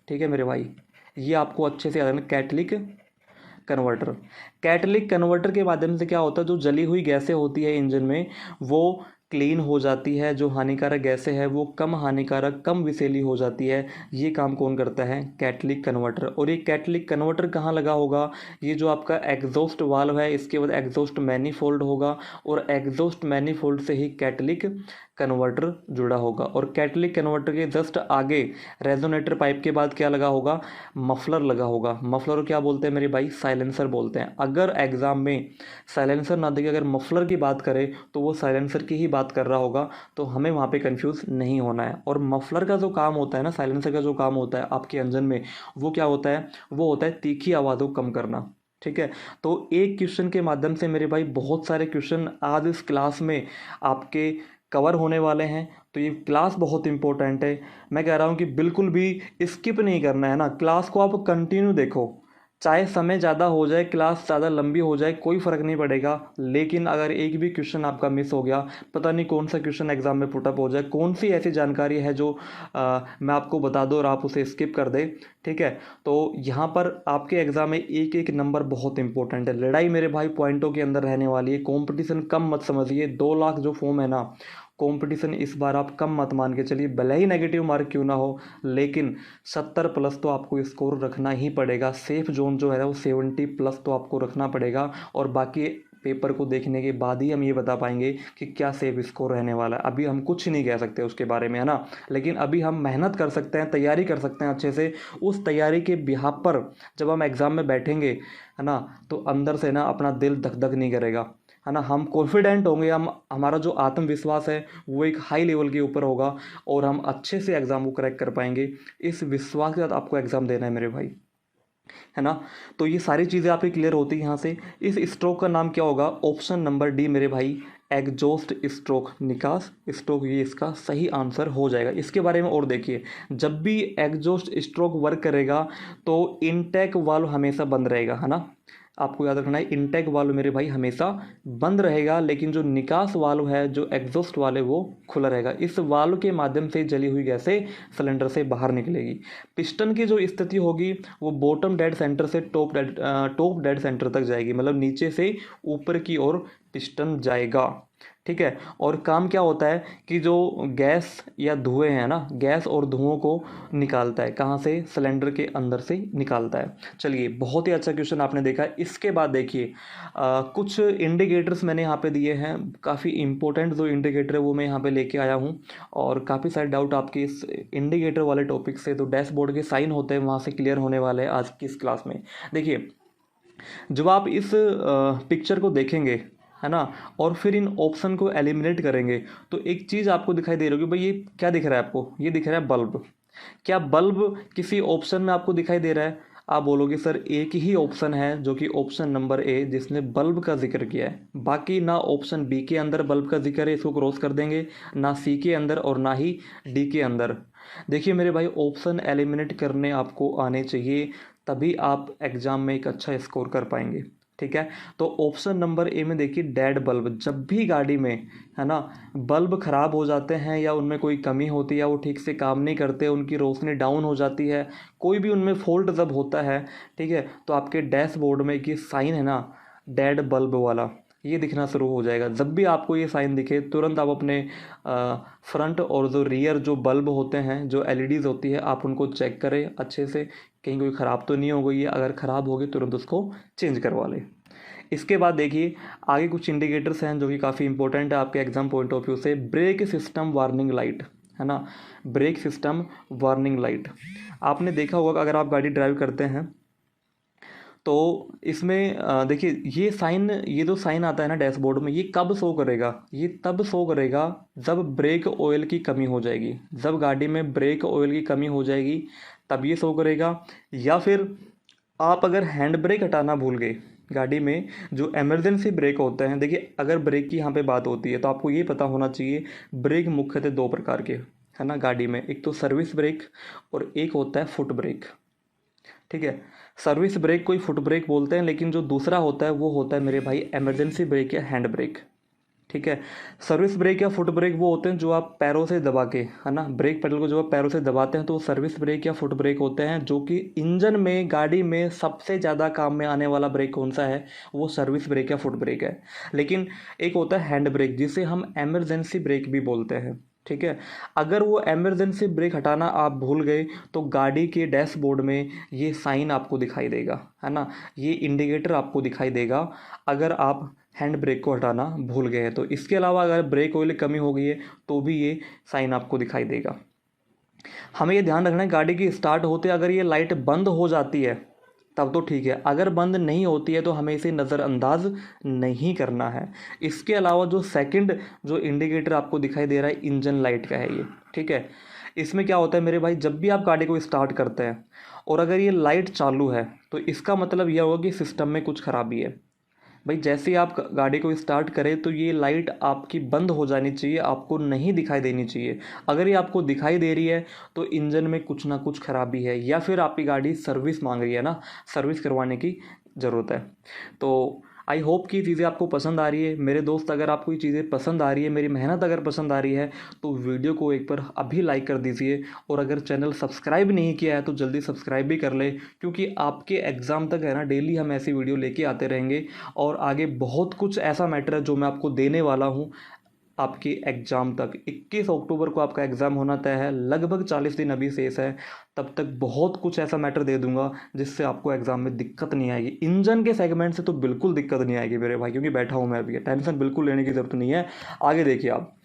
ठीक है मेरे भाई, ये आपको अच्छे से याद रखना, कैटलिक कन्वर्टर। कैटलिक कन्वर्टर के माध्यम से क्या होता है, जो जली हुई गैसें होती है इंजन में वो क्लीन हो जाती है, जो हानिकारक गैसें हैं वो कम हानिकारक, कम विषैली हो जाती है। ये काम कौन करता है, कैटलिक कन्वर्टर। और ये कैटलिक कन्वर्टर कहाँ लगा होगा, ये जो आपका एग्जॉस्ट वाल्व है इसके बाद एग्जॉस्ट मैनीफोल्ड होगा और एग्जॉस्ट मैनीफोल्ड से ही कैटलिक कन्वर्टर जुड़ा होगा। और कैटलिक कन्वर्टर के जस्ट आगे रेजोनेटर पाइप के बाद क्या लगा होगा, मफलर लगा होगा। मफलर क्या बोलते हैं मेरे भाई, साइलेंसर बोलते हैं। अगर एग्जाम में साइलेंसर ना देके अगर मफलर की बात करें तो वो साइलेंसर की ही बात कर रहा होगा, तो हमें वहाँ पे कंफ्यूज नहीं होना है। और मफलर का जो काम होता है ना, साइलेंसर का जो काम होता है आपके इंजन में, वो क्या होता है, वो होता है तीखी आवाज़ों को कम करना, ठीक है। तो एक क्वेश्चन के माध्यम से मेरे भाई बहुत सारे क्वेश्चन आज इस क्लास में आपके कवर होने वाले हैं। तो ये क्लास बहुत इंपॉर्टेंट है, मैं कह रहा हूँ कि बिल्कुल भी स्किप नहीं करना है ना, क्लास को आप कंटिन्यू देखो, चाहे समय ज़्यादा हो जाए, क्लास ज़्यादा लंबी हो जाए, कोई फ़र्क नहीं पड़ेगा। लेकिन अगर एक भी क्वेश्चन आपका मिस हो गया, पता नहीं कौन सा क्वेश्चन एग्जाम में पुटअप हो जाए, कौन सी ऐसी जानकारी है जो मैं आपको बता दूँ और आप उसे स्किप कर दें, ठीक है। तो यहाँ पर आपके एग्ज़ाम में एक एक नंबर बहुत इंपॉर्टेंट है। लड़ाई मेरे भाई पॉइंटों के अंदर रहने वाली है, कॉम्पिटिशन कम मत समझिए। 2 लाख जो फॉर्म है ना, कंपटीशन इस बार आप कम मत मान के चलिए, भले ही नेगेटिव मार्क क्यों ना हो, लेकिन 70 प्लस तो आपको स्कोर रखना ही पड़ेगा। सेफ जोन जो है वो 70 प्लस तो आपको रखना पड़ेगा। और बाकी पेपर को देखने के बाद ही हम ये बता पाएंगे कि क्या सेफ स्कोर रहने वाला है। अभी हम कुछ नहीं कह सकते उसके बारे में, है ना। लेकिन अभी हम मेहनत कर सकते हैं, तैयारी कर सकते हैं अच्छे से। उस तैयारी के बिहाफ पर जब हम एग्ज़ाम में बैठेंगे, है ना, तो अंदर से ना अपना दिल धक धक नहीं करेगा, है ना। हम कॉन्फिडेंट होंगे, हम हमारा जो आत्मविश्वास है वो एक हाई लेवल के ऊपर होगा और हम अच्छे से एग्ज़ाम को क्रैक कर पाएंगे। इस विश्वास के साथ आपको एग्ज़ाम देना है मेरे भाई, है ना। तो ये सारी चीज़ें आपकी क्लियर होती हैं यहाँ से। इस स्ट्रोक का नाम क्या होगा, ऑप्शन नंबर डी मेरे भाई, एग्जॉस्ट स्ट्रोक, निकास स्ट्रोक, ये इसका सही आंसर हो जाएगा। इसके बारे में और देखिए, जब भी एग्जॉस्ट स्ट्रोक वर्क करेगा तो इनटेक वाल्व हमेशा बंद रहेगा, है ना। आपको याद रखना है इनटेक वाल्व मेरे भाई हमेशा बंद रहेगा, लेकिन जो निकास वाल्व है, जो एग्जॉस्ट वाल्व है, वो खुला रहेगा। इस वाल्व के माध्यम से जली हुई गैसें सिलेंडर से बाहर निकलेगी। पिस्टन की जो स्थिति होगी वो बॉटम डेड सेंटर से टॉप डेड सेंटर तक जाएगी, मतलब नीचे से ऊपर की ओर पिस्टन जाएगा, ठीक है। और काम क्या होता है कि जो गैस या धुएं हैं ना, गैस और धुओं को निकालता है, कहाँ से, सिलेंडर के अंदर से निकालता है। चलिए बहुत ही अच्छा क्वेश्चन आपने देखा। इसके बाद देखिए कुछ इंडिकेटर्स मैंने यहाँ पे दिए हैं, काफ़ी इंपॉर्टेंट जो इंडिकेटर है वो मैं यहाँ पे लेके आया हूँ। और काफ़ी सारे डाउट आपके इस इंडिकेटर वाले टॉपिक से, तो डैशबोर्ड के साइन होते हैं वहाँ से क्लियर होने वाले हैं आज की इस क्लास में। देखिए जब आप इस पिक्चर को देखेंगे, है ना, और फिर इन ऑप्शन को एलिमिनेट करेंगे तो एक चीज़ आपको दिखाई दे रही होगी, भाई ये क्या दिख रहा है आपको, ये दिख रहा है बल्ब। क्या बल्ब किसी ऑप्शन में आपको दिखाई दे रहा है? आप बोलोगे सर एक ही ऑप्शन है जो कि ऑप्शन नंबर ए, जिसने बल्ब का जिक्र किया है, बाकी ना ऑप्शन बी के अंदर बल्ब का जिक्र है, इसको क्रॉस कर देंगे, ना सी के अंदर और ना ही डी के अंदर। देखिए मेरे भाई, ऑप्शन एलिमिनेट करने आपको आने चाहिए, तभी आप एग्ज़ाम में एक अच्छा स्कोर कर पाएंगे। ठीक है, तो ऑप्शन नंबर ए में देखिए डेड बल्ब, जब भी गाड़ी में है ना बल्ब ख़राब हो जाते हैं या उनमें कोई कमी होती है या वो ठीक से काम नहीं करते, उनकी रोशनी डाउन हो जाती है, कोई भी उनमें फॉल्ट जब होता है, ठीक है, तो आपके डैशबोर्ड में ये साइन है ना डेड बल्ब वाला, ये दिखना शुरू हो जाएगा। जब भी आपको ये साइन दिखे तुरंत आप अपने फ्रंट और जो रियर जो बल्ब होते हैं, जो एलईडीज़ होती है, आप उनको चेक करें अच्छे से, कहीं कोई ख़राब तो नहीं हो गई है, अगर ख़राब होगी तुरंत उसको चेंज करवा लें। इसके बाद देखिए आगे कुछ इंडिकेटर्स हैं जो कि काफ़ी इंपॉर्टेंट है आपके एग्जाम पॉइंट ऑफ व्यू से। ब्रेक सिस्टम वार्निंग लाइट, है ना, ब्रेक सिस्टम वार्निंग लाइट, आपने देखा होगा कि अगर आप गाड़ी ड्राइव करते हैं तो इसमें देखिए ये साइन, ये जो साइन आता है ना डैशबोर्ड में, ये कब शो करेगा, ये तब शो करेगा जब ब्रेक ऑयल की कमी हो जाएगी। जब गाड़ी में ब्रेक ऑयल की कमी हो जाएगी तब ये शो करेगा, या फिर आप अगर हैंड ब्रेक हटाना भूल गए गाड़ी में, जो इमरजेंसी ब्रेक होते हैं, देखिए अगर ब्रेक की यहाँ पे बात होती है तो आपको ये पता होना चाहिए ब्रेक मुख्यतः दो प्रकार के, है ना गाड़ी में, एक तो सर्विस ब्रेक और एक होता है फुट ब्रेक। ठीक है, सर्विस ब्रेक कोई फुट ब्रेक बोलते हैं, लेकिन जो दूसरा होता है वो होता है मेरे भाई इमरजेंसी ब्रेक या हैंड ब्रेक। ठीक है, सर्विस ब्रेक या फुट ब्रेक वो होते हैं जो आप पैरों से दबा के, है ना, ब्रेक पेडल को जो आप पैरों से दबाते हैं तो वो सर्विस ब्रेक या फुट ब्रेक होते हैं। जो कि इंजन में, गाड़ी में सबसे ज़्यादा काम में आने वाला ब्रेक कौन सा है, वो सर्विस ब्रेक या फुट ब्रेक है। लेकिन एक होता है हैंड ब्रेक, जिसे हम एमरजेंसी ब्रेक भी बोलते हैं। ठीक है, अगर वो एमरजेंसी ब्रेक हटाना आप भूल गए तो गाड़ी के डैशबोर्ड में ये साइन आपको दिखाई देगा, है ना, ये इंडिकेटर आपको दिखाई देगा अगर आप हैंड ब्रेक को हटाना भूल गए हैं तो। इसके अलावा अगर ब्रेक ऑयल कमी हो गई है तो भी ये साइन आपको दिखाई देगा। हमें ये ध्यान रखना है गाड़ी की स्टार्ट होते अगर ये लाइट बंद हो जाती है तब तो ठीक है, अगर बंद नहीं होती है तो हमें इसे नज़रअंदाज नहीं करना है। इसके अलावा जो सेकंड जो इंडिकेटर आपको दिखाई दे रहा है इंजन लाइट का है ये। ठीक है, इसमें क्या होता है मेरे भाई, जब भी आप गाड़ी को स्टार्ट करते हैं और अगर ये लाइट चालू है तो इसका मतलब यह होगा कि सिस्टम में कुछ खराबी है। भाई जैसे ही आप गाड़ी को स्टार्ट करें तो ये लाइट आपकी बंद हो जानी चाहिए, आपको नहीं दिखाई देनी चाहिए। अगर ये आपको दिखाई दे रही है तो इंजन में कुछ ना कुछ खराबी है, या फिर आपकी गाड़ी सर्विस मांग रही है ना, सर्विस करवाने की ज़रूरत है। तो आई होप कि चीज़ें आपको पसंद आ रही है मेरे दोस्त। अगर आपको ये चीज़ें पसंद आ रही है, मेरी मेहनत अगर पसंद आ रही है तो वीडियो को एक बार अभी लाइक कर दीजिए, और अगर चैनल सब्सक्राइब नहीं किया है तो जल्दी सब्सक्राइब भी कर ले, क्योंकि आपके एग्ज़ाम तक है ना डेली हम ऐसी वीडियो लेके आते रहेंगे। और आगे बहुत कुछ ऐसा मैटर है जो मैं आपको देने वाला हूँ आपके एग्ज़ाम तक। 21 अक्टूबर को आपका एग्ज़ाम होना तय है, लगभग 40 दिन अभी शेष है, तब तक बहुत कुछ ऐसा मैटर दे दूंगा जिससे आपको एग्ज़ाम में दिक्कत नहीं आएगी। इंजन के सेगमेंट से तो बिल्कुल दिक्कत नहीं आएगी मेरे भाई, क्योंकि बैठा हूँ मैं अभी, टेंशन बिल्कुल लेने की ज़रूरत नहीं है। आगे देखिए आप,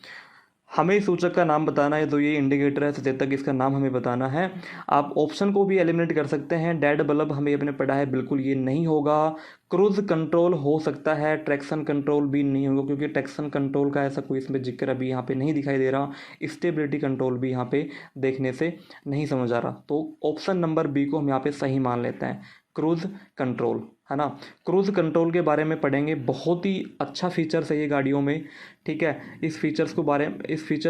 हमें सूचक का नाम बताना है, तो ये इंडिकेटर है सचेतक, इसका नाम हमें बताना है। आप ऑप्शन को भी एलिमिनेट कर सकते हैं। डेड बल्ब हमें अपने पढ़ा है, बिल्कुल ये नहीं होगा। क्रूज कंट्रोल हो सकता है, ट्रैक्शन कंट्रोल भी नहीं होगा, क्योंकि ट्रैक्शन कंट्रोल का ऐसा कोई इसमें जिक्र अभी यहाँ पे नहीं दिखाई दे रहा। स्टेबिलिटी कंट्रोल भी यहाँ पे देखने से नहीं समझ आ रहा, तो ऑप्शन नंबर बी को हम यहाँ पे सही मान लेते हैं, क्रूज कंट्रोल, है ना। क्रूज कंट्रोल के बारे में पढ़ेंगे, बहुत ही अच्छा फीचर्स है ये गाड़ियों में। ठीक है, इस फीचर्स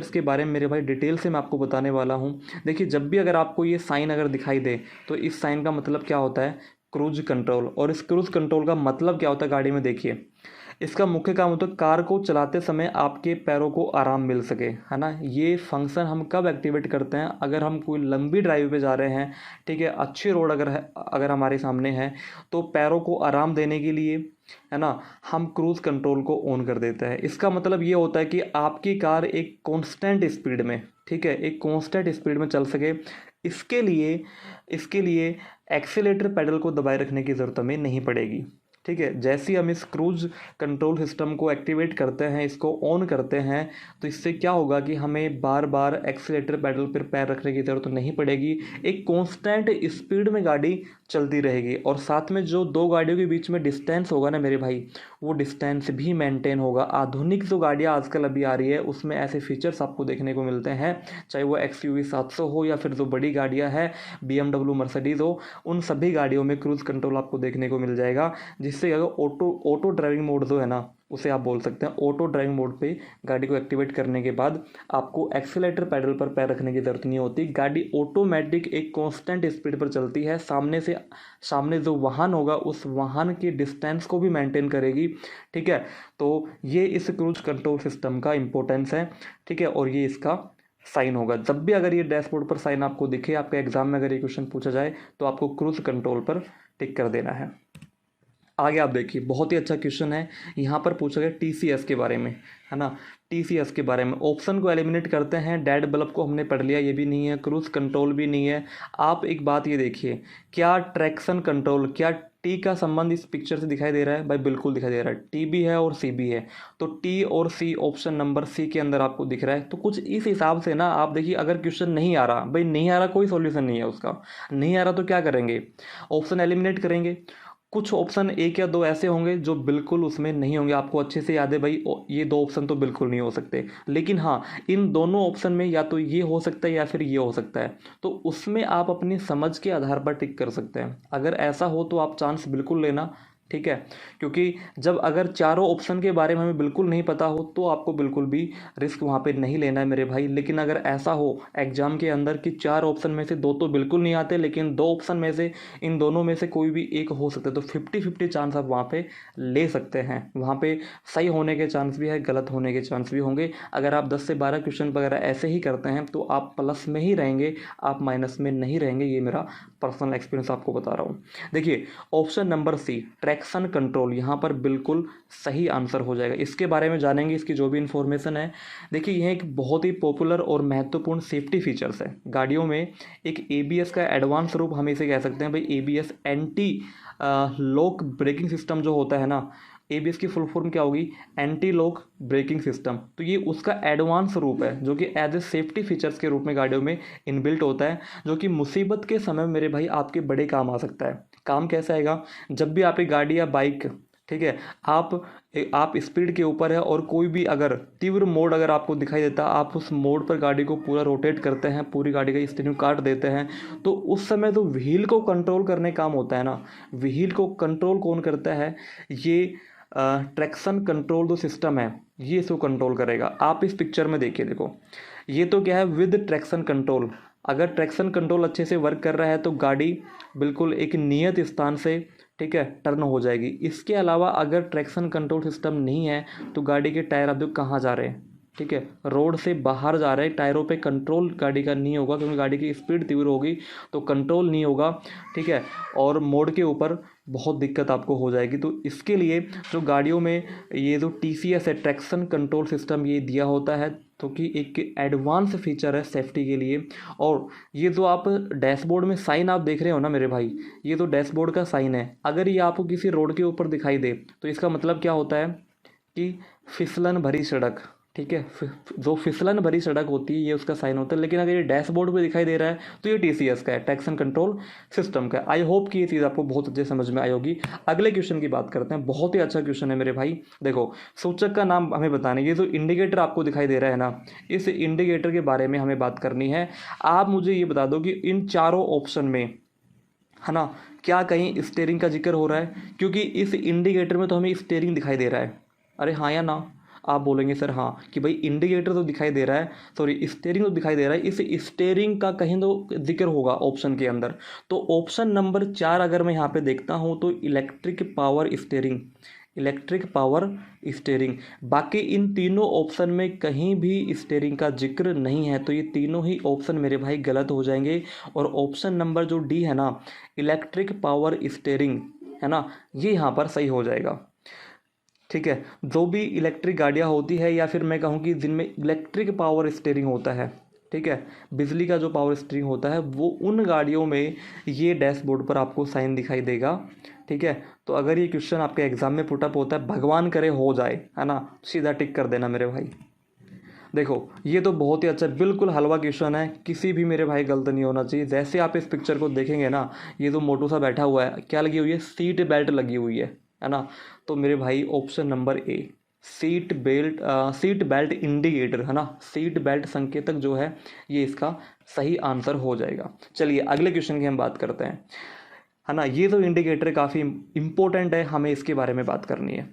के बारे में मेरे भाई डिटेल से मैं आपको बताने वाला हूँ। देखिए जब भी अगर आपको ये साइन अगर दिखाई दे तो इस साइन का मतलब क्या होता है, क्रूज कंट्रोल। और इस क्रूज कंट्रोल का मतलब क्या होता है गाड़ी में, देखिए इसका मुख्य काम होता है कार को चलाते समय आपके पैरों को आराम मिल सके, है ना। ये फंक्शन हम कब एक्टिवेट करते हैं, अगर हम कोई लंबी ड्राइव पे जा रहे हैं, ठीक है, अच्छी रोड अगर हमारे सामने है, तो पैरों को आराम देने के लिए, है ना, हम क्रूज़ कंट्रोल को ऑन कर देते हैं। इसका मतलब ये होता है कि आपकी कार एक कांस्टेंट स्पीड में, ठीक है, एक कांस्टेंट स्पीड में चल सके। इसके लिए एक्सीलेटर पेडल को दबाए रखने की ज़रूरत हमें नहीं पड़ेगी। ठीक है, जैसे ही हम इस क्रूज कंट्रोल सिस्टम को एक्टिवेट करते हैं, इसको ऑन करते हैं, तो इससे क्या होगा कि हमें बार बार एक्सीलेटर पेडल पर पैर रखने की ज़रूरत नहीं पड़ेगी। एक कांस्टेंट स्पीड में गाड़ी चलती रहेगी, और साथ में जो दो गाड़ियों के बीच में डिस्टेंस होगा ना मेरे भाई, वो डिस्टेंस भी मेंटेन होगा। आधुनिक जो गाड़ियाँ आजकल अभी आ रही है उसमें ऐसे फीचर्स आपको देखने को मिलते हैं, चाहे वो XUV 700 हो या फिर जो बड़ी गाड़ियाँ हैं BMW मर्सिडीज़ हो, उन सभी गाड़ियों में क्रूज़ कंट्रोल आपको देखने को मिल जाएगा, जिससे अगर ऑटो ड्राइविंग मोड जो है ना, उसे आप बोल सकते हैं ऑटो ड्राइविंग मोड पे गाड़ी को एक्टिवेट करने के बाद आपको एक्सीलेटर पैडल पर पैर रखने की ज़रूरत नहीं होती। गाड़ी ऑटोमेटिक एक कांस्टेंट स्पीड पर चलती है, सामने जो वाहन होगा उस वाहन की डिस्टेंस को भी मेंटेन करेगी। ठीक है, तो ये इस क्रूज कंट्रोल सिस्टम का इम्पोर्टेंस है। ठीक है, और ये इसका साइन होगा। जब भी अगर ये डैशबोर्ड पर साइन आपको दिखे, आपके एग्जाम में अगर ये क्वेश्चन पूछा जाए तो आपको क्रूज कंट्रोल पर टिक कर देना है। आगे आप देखिए, बहुत ही अच्छा क्वेश्चन है। यहाँ पर पूछा गया TCS के बारे में, है ना, TCS के बारे में। ऑप्शन को एलिमिनेट करते हैं। डेड बल्ब को हमने पढ़ लिया, ये भी नहीं है। क्रूज कंट्रोल भी नहीं है। आप एक बात ये देखिए, क्या ट्रैक्शन कंट्रोल, क्या टी का संबंध इस पिक्चर से दिखाई दे रहा है? भाई बिल्कुल दिखाई दे रहा है। टी भी है और सी भी है, तो टी और सी ऑप्शन नंबर सी के अंदर आपको दिख रहा है। तो कुछ इस हिसाब से ना आप देखिए, अगर क्वेश्चन नहीं आ रहा, भाई नहीं आ रहा, कोई सॉल्यूशन नहीं है उसका। नहीं आ रहा तो क्या करेंगे? ऑप्शन एलिमिनेट करेंगे। कुछ ऑप्शन एक या दो ऐसे होंगे जो बिल्कुल उसमें नहीं होंगे, आपको अच्छे से याद है भाई ये दो ऑप्शन तो बिल्कुल नहीं हो सकते, लेकिन हाँ इन दोनों ऑप्शन में या तो ये हो सकता है या फिर ये हो सकता है, तो उसमें आप अपनी समझ के आधार पर टिक कर सकते हैं। अगर ऐसा हो तो आप चांस बिल्कुल लेना। ठीक है, क्योंकि जब अगर चारों ऑप्शन के बारे में हमें बिल्कुल नहीं पता हो तो आपको बिल्कुल भी रिस्क वहाँ पे नहीं लेना है मेरे भाई। लेकिन अगर ऐसा हो एग्जाम के अंदर कि चार ऑप्शन में से दो तो बिल्कुल नहीं आते, लेकिन दो ऑप्शन में से इन दोनों में से कोई भी एक हो सकता है, तो 50-50 चांस आप वहाँ पे ले सकते हैं। वहाँ पे सही होने के चांस भी है, गलत होने के चांस भी होंगे। अगर आप 10 से 12 क्वेश्चन वगैरह ऐसे ही करते हैं तो आप प्लस में ही रहेंगे, आप माइनस में नहीं रहेंगे। ये मेरा पर्सनल एक्सपीरियंस आपको बता रहा हूँ। देखिए option number C traction control यहाँ पर बिल्कुल सही आंसर हो जाएगा। इसके बारे में जानेंगे, इसकी जो भी इंफॉर्मेशन है। देखिए यह एक बहुत ही पॉपुलर और महत्वपूर्ण सेफ्टी फीचर्स है गाड़ियों में। एक ABS का एडवांस रूप हम इसे कह सकते हैं भाई। ABS anti lock braking system जो होता है ना, ABS की फुल फॉर्म क्या होगी? Anti lock braking system. तो ये उसका एडवांस रूप है जो कि एज ए सेफ्टी फीचर्स के रूप में गाड़ियों में इनबिल्ट होता है, जो कि मुसीबत के समय मेरे भाई आपके बड़े काम आ सकता है। काम कैसे आएगा? जब भी आप एक गाड़ी या बाइक, ठीक है, आप स्पीड के ऊपर है और कोई भी अगर तीव्र मोड़ अगर आपको दिखाई देता, आप उस मोड़ पर गाड़ी को पूरा रोटेट करते हैं, पूरी गाड़ी का स्टीयरिंग काट देते हैं, तो उस समय तो व्हील को कंट्रोल करने काम होता है ना। व्हील को कंट्रोल कौन करता है? ये ट्रैक्शन कंट्रोल जो सिस्टम है ये इसको कंट्रोल करेगा। आप इस पिक्चर में देखिए, देखो ये तो क्या है, विद ट्रैक्शन कंट्रोल। अगर ट्रैक्शन कंट्रोल अच्छे से वर्क कर रहा है तो गाड़ी बिल्कुल एक नियत स्थान से, ठीक है, टर्न हो जाएगी। इसके अलावा अगर ट्रैक्शन कंट्रोल सिस्टम नहीं है तो गाड़ी के टायर अब देखो कहाँ जा रहे हैं, ठीक है, रोड से बाहर जा रहे हैं। टायरों पे कंट्रोल गाड़ी का नहीं होगा क्योंकि गाड़ी की स्पीड तीव्र होगी तो कंट्रोल नहीं होगा, ठीक है, और मोड़ के ऊपर बहुत दिक्कत आपको हो जाएगी। तो इसके लिए जो गाड़ियों में ये जो TCS है ट्रैक्शन कंट्रोल सिस्टम ये दिया होता है, तो कि एक एडवांस फीचर है सेफ्टी के लिए। और ये जो आप डैशबोर्ड में साइन आप देख रहे हो ना मेरे भाई, ये तो डैशबोर्ड का साइन है। अगर ये आपको किसी रोड के ऊपर दिखाई दे तो इसका मतलब क्या होता है कि फिसलन भरी सड़क, ठीक है, जो फिसलन भरी सड़क होती है ये उसका साइन होता है। लेकिन अगर ये डैशबोर्ड पे दिखाई दे रहा है तो ये TCS का है, ट्रैक्शन कंट्रोल सिस्टम का है। आई होप कि ये चीज़ आपको बहुत अच्छे समझ में आई होगी। अगले क्वेश्चन की बात करते हैं, बहुत ही अच्छा क्वेश्चन है मेरे भाई। देखो सूचक का नाम हमें बताना है। ये जो इंडिकेटर आपको दिखाई दे रहा है ना, इस इंडिकेटर के बारे में हमें बात करनी है। आप मुझे ये बता दो कि इन चारों ऑप्शन में, है ना, क्या कहीं स्टीयरिंग का जिक्र हो रहा है? क्योंकि इस इंडिकेटर में तो हमें स्टीयरिंग दिखाई दे रहा है। अरे हाँ या ना? आप बोलेंगे सर हाँ, कि भाई इंडिकेटर तो दिखाई दे रहा है, सॉरी स्टीयरिंग तो दिखाई दे रहा है, इस स्टीयरिंग का कहीं तो जिक्र होगा ऑप्शन के अंदर। तो ऑप्शन नंबर 4 अगर मैं यहाँ पे देखता हूँ तो electric power steering, electric power steering. बाकी इन तीनों ऑप्शन में कहीं भी स्टीयरिंग का जिक्र नहीं है, तो ये तीनों ही ऑप्शन मेरे भाई गलत हो जाएंगे। और ऑप्शन नंबर जो डी है ना, इलेक्ट्रिक पावर स्टीयरिंग, है ना, ये यहाँ पर सही हो जाएगा। ठीक है, जो भी इलेक्ट्रिक गाड़ियाँ होती है या फिर मैं कहूँ कि जिनमें इलेक्ट्रिक पावर स्टीयरिंग होता है, ठीक है, बिजली का जो पावर स्टीयरिंग होता है, वो उन गाड़ियों में ये डैशबोर्ड पर आपको साइन दिखाई देगा। ठीक है, तो अगर ये क्वेश्चन आपके एग्जाम में पुटअप होता है, भगवान करे हो जाए, है ना, सीधा टिक कर देना मेरे भाई। देखो ये तो बहुत ही अच्छा बिल्कुल हलवा क्वेश्चन है, किसी भी मेरे भाई गलत नहीं होना चाहिए। जैसे आप इस पिक्चर को देखेंगे ना, ये जो मोटू सा बैठा हुआ है, क्या लगी हुई है? सीट बेल्ट लगी हुई है है ना। तो मेरे भाई option number A, seat belt indicator, है ना, सीट बेल्ट संकेतक जो है ये इसका सही आंसर हो जाएगा। चलिए अगले क्वेश्चन की हम बात करते हैं, है ना। ये जो इंडिकेटर काफ़ी इंपॉर्टेंट है, हमें इसके बारे में बात करनी है।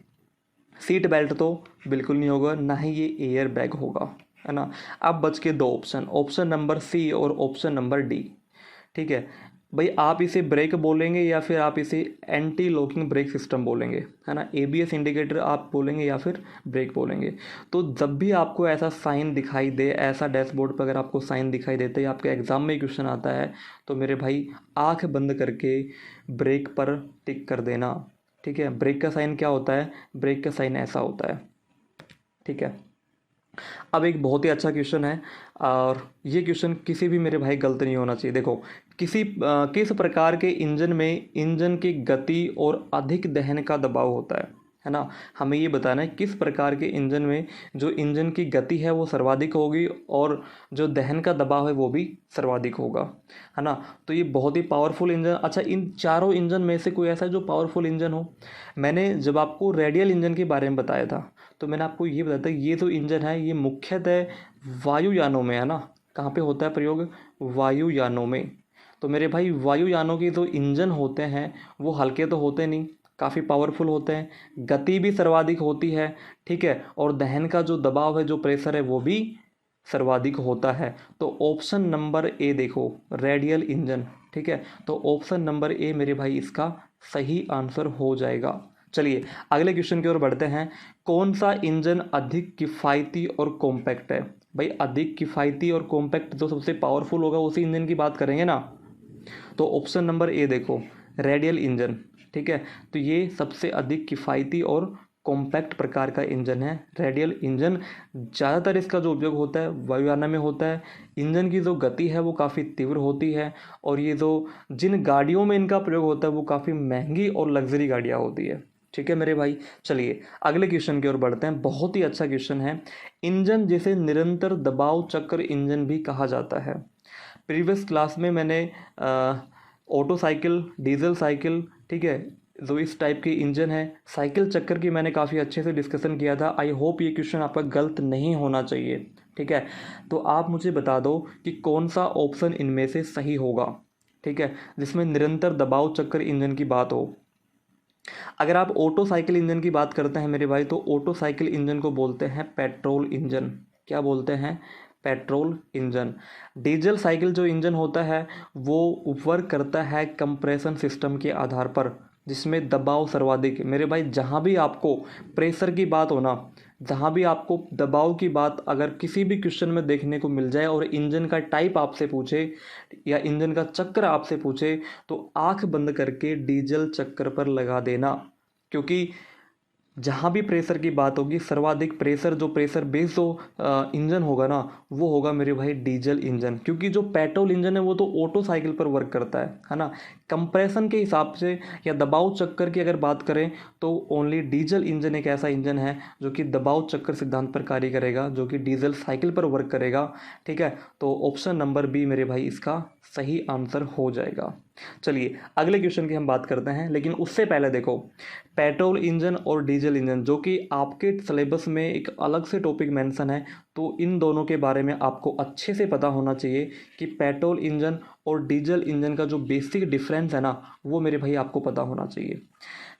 सीट बेल्ट तो बिल्कुल नहीं होगा, ना ही ये एयर बैग होगा, है ना। अब बच के दो ऑप्शन, ऑप्शन नंबर सी और ऑप्शन नंबर डी। ठीक है भाई, आप इसे ब्रेक बोलेंगे या फिर आप इसे एंटी लॉकिंग ब्रेक सिस्टम बोलेंगे, है ना। एबीएस इंडिकेटर आप बोलेंगे या फिर ब्रेक बोलेंगे। तो जब भी आपको ऐसा साइन दिखाई दे, ऐसा डैशबोर्ड पर अगर आपको साइन दिखाई देते या आपके एग्जाम में क्वेश्चन आता है, तो मेरे भाई आंख बंद करके ब्रेक पर टिक कर देना। ठीक है, ब्रेक का साइन क्या होता है, ब्रेक का साइन ऐसा होता है। ठीक है, अब एक बहुत ही अच्छा क्वेश्चन है, और ये क्वेश्चन किसी भी मेरे भाई गलत नहीं होना चाहिए। देखो, किस प्रकार के इंजन में इंजन की गति और अधिक दहन का दबाव होता है ना। हमें ये बताना है किस प्रकार के इंजन में जो इंजन की गति है वो सर्वाधिक होगी और जो दहन का दबाव है वो भी सर्वाधिक होगा, है ना। तो ये बहुत ही पावरफुल इंजन। अच्छा, इन चारों इंजन में से कोई ऐसा जो पावरफुल इंजन हो? मैंने जब आपको रेडियल इंजन के बारे में बताया था, तो मैंने आपको ये बताया था ये जो इंजन है ये मुख्यतः वायुयानों में, है ना। कहाँ पे होता है प्रयोग? वायुयानों में। तो मेरे भाई वायुयानों के जो इंजन होते हैं वो हल्के तो होते नहीं, काफ़ी पावरफुल होते हैं, गति भी सर्वाधिक होती है। ठीक है, और दहन का जो दबाव है, जो प्रेशर है, वो भी सर्वाधिक होता है। तो ऑप्शन नंबर ए देखो, रेडियल इंजन। ठीक है, तो ऑप्शन नंबर ए मेरे भाई इसका सही आंसर हो जाएगा। चलिए अगले क्वेश्चन की ओर बढ़ते हैं। कौन सा इंजन अधिक किफ़ायती और कॉम्पैक्ट है? भाई अधिक किफ़ायती और कॉम्पैक्ट जो सबसे पावरफुल होगा उसी इंजन की बात करेंगे ना। तो ऑप्शन नंबर ए देखो, रेडियल इंजन। ठीक है, तो ये सबसे अधिक किफ़ायती और कॉम्पैक्ट प्रकार का इंजन है, रेडियल इंजन। ज़्यादातर इसका जो उपयोग होता है वायुयान में होता है। इंजन की जो गति है वो काफ़ी तीव्र होती है, और ये जो जिन गाड़ियों में इनका प्रयोग होता है वो काफ़ी महंगी और लग्जरी गाड़ियाँ होती है। ठीक है मेरे भाई, चलिए अगले क्वेश्चन की ओर बढ़ते हैं। बहुत ही अच्छा क्वेश्चन है। इंजन जिसे निरंतर दबाव चक्र इंजन भी कहा जाता है। प्रीवियस क्लास में मैंने ऑटो साइकिल, डीजल साइकिल, ठीक है, जो इस टाइप के इंजन है, साइकिल चक्कर की मैंने काफ़ी अच्छे से डिस्कशन किया था। आई होप ये क्वेश्चन आपका गलत नहीं होना चाहिए। ठीक है, तो आप मुझे बता दो कि कौन सा ऑप्शन इनमें से सही होगा। ठीक है, जिसमें निरंतर दबाव चक्कर इंजन की बात हो। अगर आप ऑटो साइकिल इंजन की बात करते हैं मेरे भाई, तो ऑटो साइकिल इंजन को बोलते हैं पेट्रोल इंजन। क्या बोलते हैं? Petrol engine. डीजल साइकिल जो इंजन होता है वो वर्क करता है कंप्रेशन सिस्टम के आधार पर, जिसमें दबाव सर्वाधिक। मेरे भाई जहाँ भी आपको प्रेशर की बात हो ना, जहाँ भी आपको दबाव की बात अगर किसी भी क्वेश्चन में देखने को मिल जाए और इंजन का टाइप आपसे पूछे या इंजन का चक्र आपसे पूछे, तो आंख बंद करके डीजल चक्र पर लगा देना। क्योंकि जहाँ भी प्रेशर की बात होगी, सर्वाधिक प्रेशर जो प्रेशर बेस जो इंजन होगा ना, वो होगा मेरे भाई डीजल इंजन। क्योंकि जो पेट्रोल इंजन है वो तो ऑटो साइकिल पर वर्क करता है ना। कंप्रेशन के हिसाब से या दबाव चक्कर की अगर बात करें तो ओनली डीजल इंजन एक ऐसा इंजन है जो कि दबाव चक्कर सिद्धांत पर कार्य करेगा, जो कि डीजल साइकिल पर वर्क करेगा। ठीक है, तो ऑप्शन नंबर बी मेरे भाई इसका सही आंसर हो जाएगा। चलिए अगले क्वेश्चन की हम बात करते हैं, लेकिन उससे पहले देखो, पेट्रोल इंजन और डीजल इंजन जो कि आपके सिलेबस में एक अलग से टॉपिक मेंशन है, तो इन दोनों के बारे में आपको अच्छे से पता होना चाहिए कि पेट्रोल इंजन और डीजल इंजन का जो बेसिक डिफरेंस है ना, वो मेरे भाई आपको पता होना चाहिए।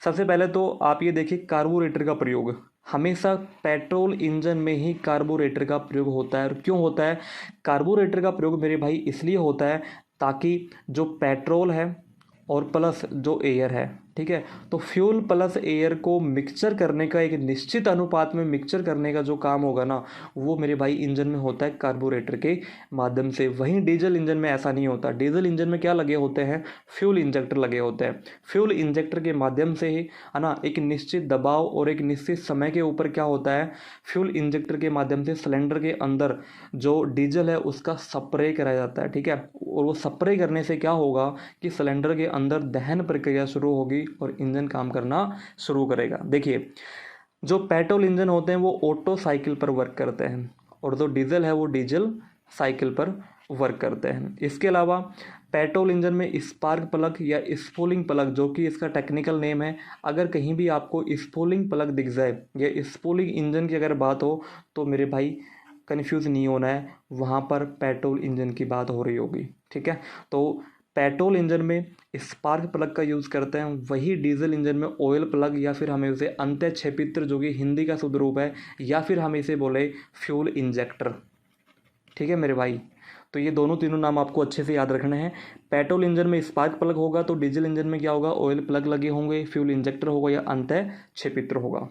सबसे पहले तो आप ये देखिए, कार्बोरेटर का प्रयोग हमेशा पेट्रोल इंजन में ही कार्बोरेटर का प्रयोग होता है। और क्यों होता है कार्बोरेटर का प्रयोग मेरे भाई? इसलिए होता है ताकि जो पेट्रोल है और प्लस जो एयर है, ठीक है, तो फ्यूल प्लस एयर को मिक्सचर करने का, एक निश्चित अनुपात में मिक्सचर करने का जो काम होगा ना, वो मेरे भाई इंजन में होता है कार्बोरेटर के माध्यम से। वहीं डीजल इंजन में ऐसा नहीं होता। डीजल इंजन में क्या लगे होते हैं? फ्यूल इंजेक्टर लगे होते हैं। फ्यूल इंजेक्टर के माध्यम से ही, है ना, एक निश्चित दबाव और एक निश्चित समय के ऊपर क्या होता है, फ्यूल इंजेक्टर के माध्यम से सिलेंडर के अंदर जो डीजल है उसका स्प्रे कराया जाता है। ठीक है, और वो स्प्रे करने से क्या होगा कि सिलेंडर के अंदर दहन प्रक्रिया शुरू होगी और इंजन काम करना शुरू करेगा। देखिए, जो पेट्रोल इंजन होते हैं वो ऑटो साइकिल पर वर्क करते हैं, और जो डीजल है वो डीजल साइकिल पर वर्क करते हैं। इसके अलावा पेट्रोल इंजन में स्पार्क प्लग या स्पूलिंग प्लग, जो कि इसका टेक्निकल नेम है, अगर कहीं भी आपको स्पूलिंग प्लग दिख जाए या स्पूलिंग इंजन की अगर बात हो तो मेरे भाई कन्फ्यूज़ नहीं होना है, वहाँ पर पेट्रोल इंजन की बात हो रही होगी। ठीक है, तो पेट्रोल इंजन में स्पार्क प्लग का यूज़ करते हैं, वही डीजल इंजन में ऑयल प्लग या फिर हमें उसे अंतःक्षेपित्र, जो कि हिंदी का शुद्ध रूप है, या फिर हम इसे बोले फ्यूल इंजेक्टर। ठीक है मेरे भाई, तो ये दोनों तीनों नाम आपको अच्छे से याद रखने हैं। पेट्रोल इंजन में स्पार्क प्लग होगा तो डीजल इंजन में क्या होगा, ऑयल प्लग लगे होंगे, फ्यूल इंजेक्टर होगा या अंतःक्षेपित्र होगा।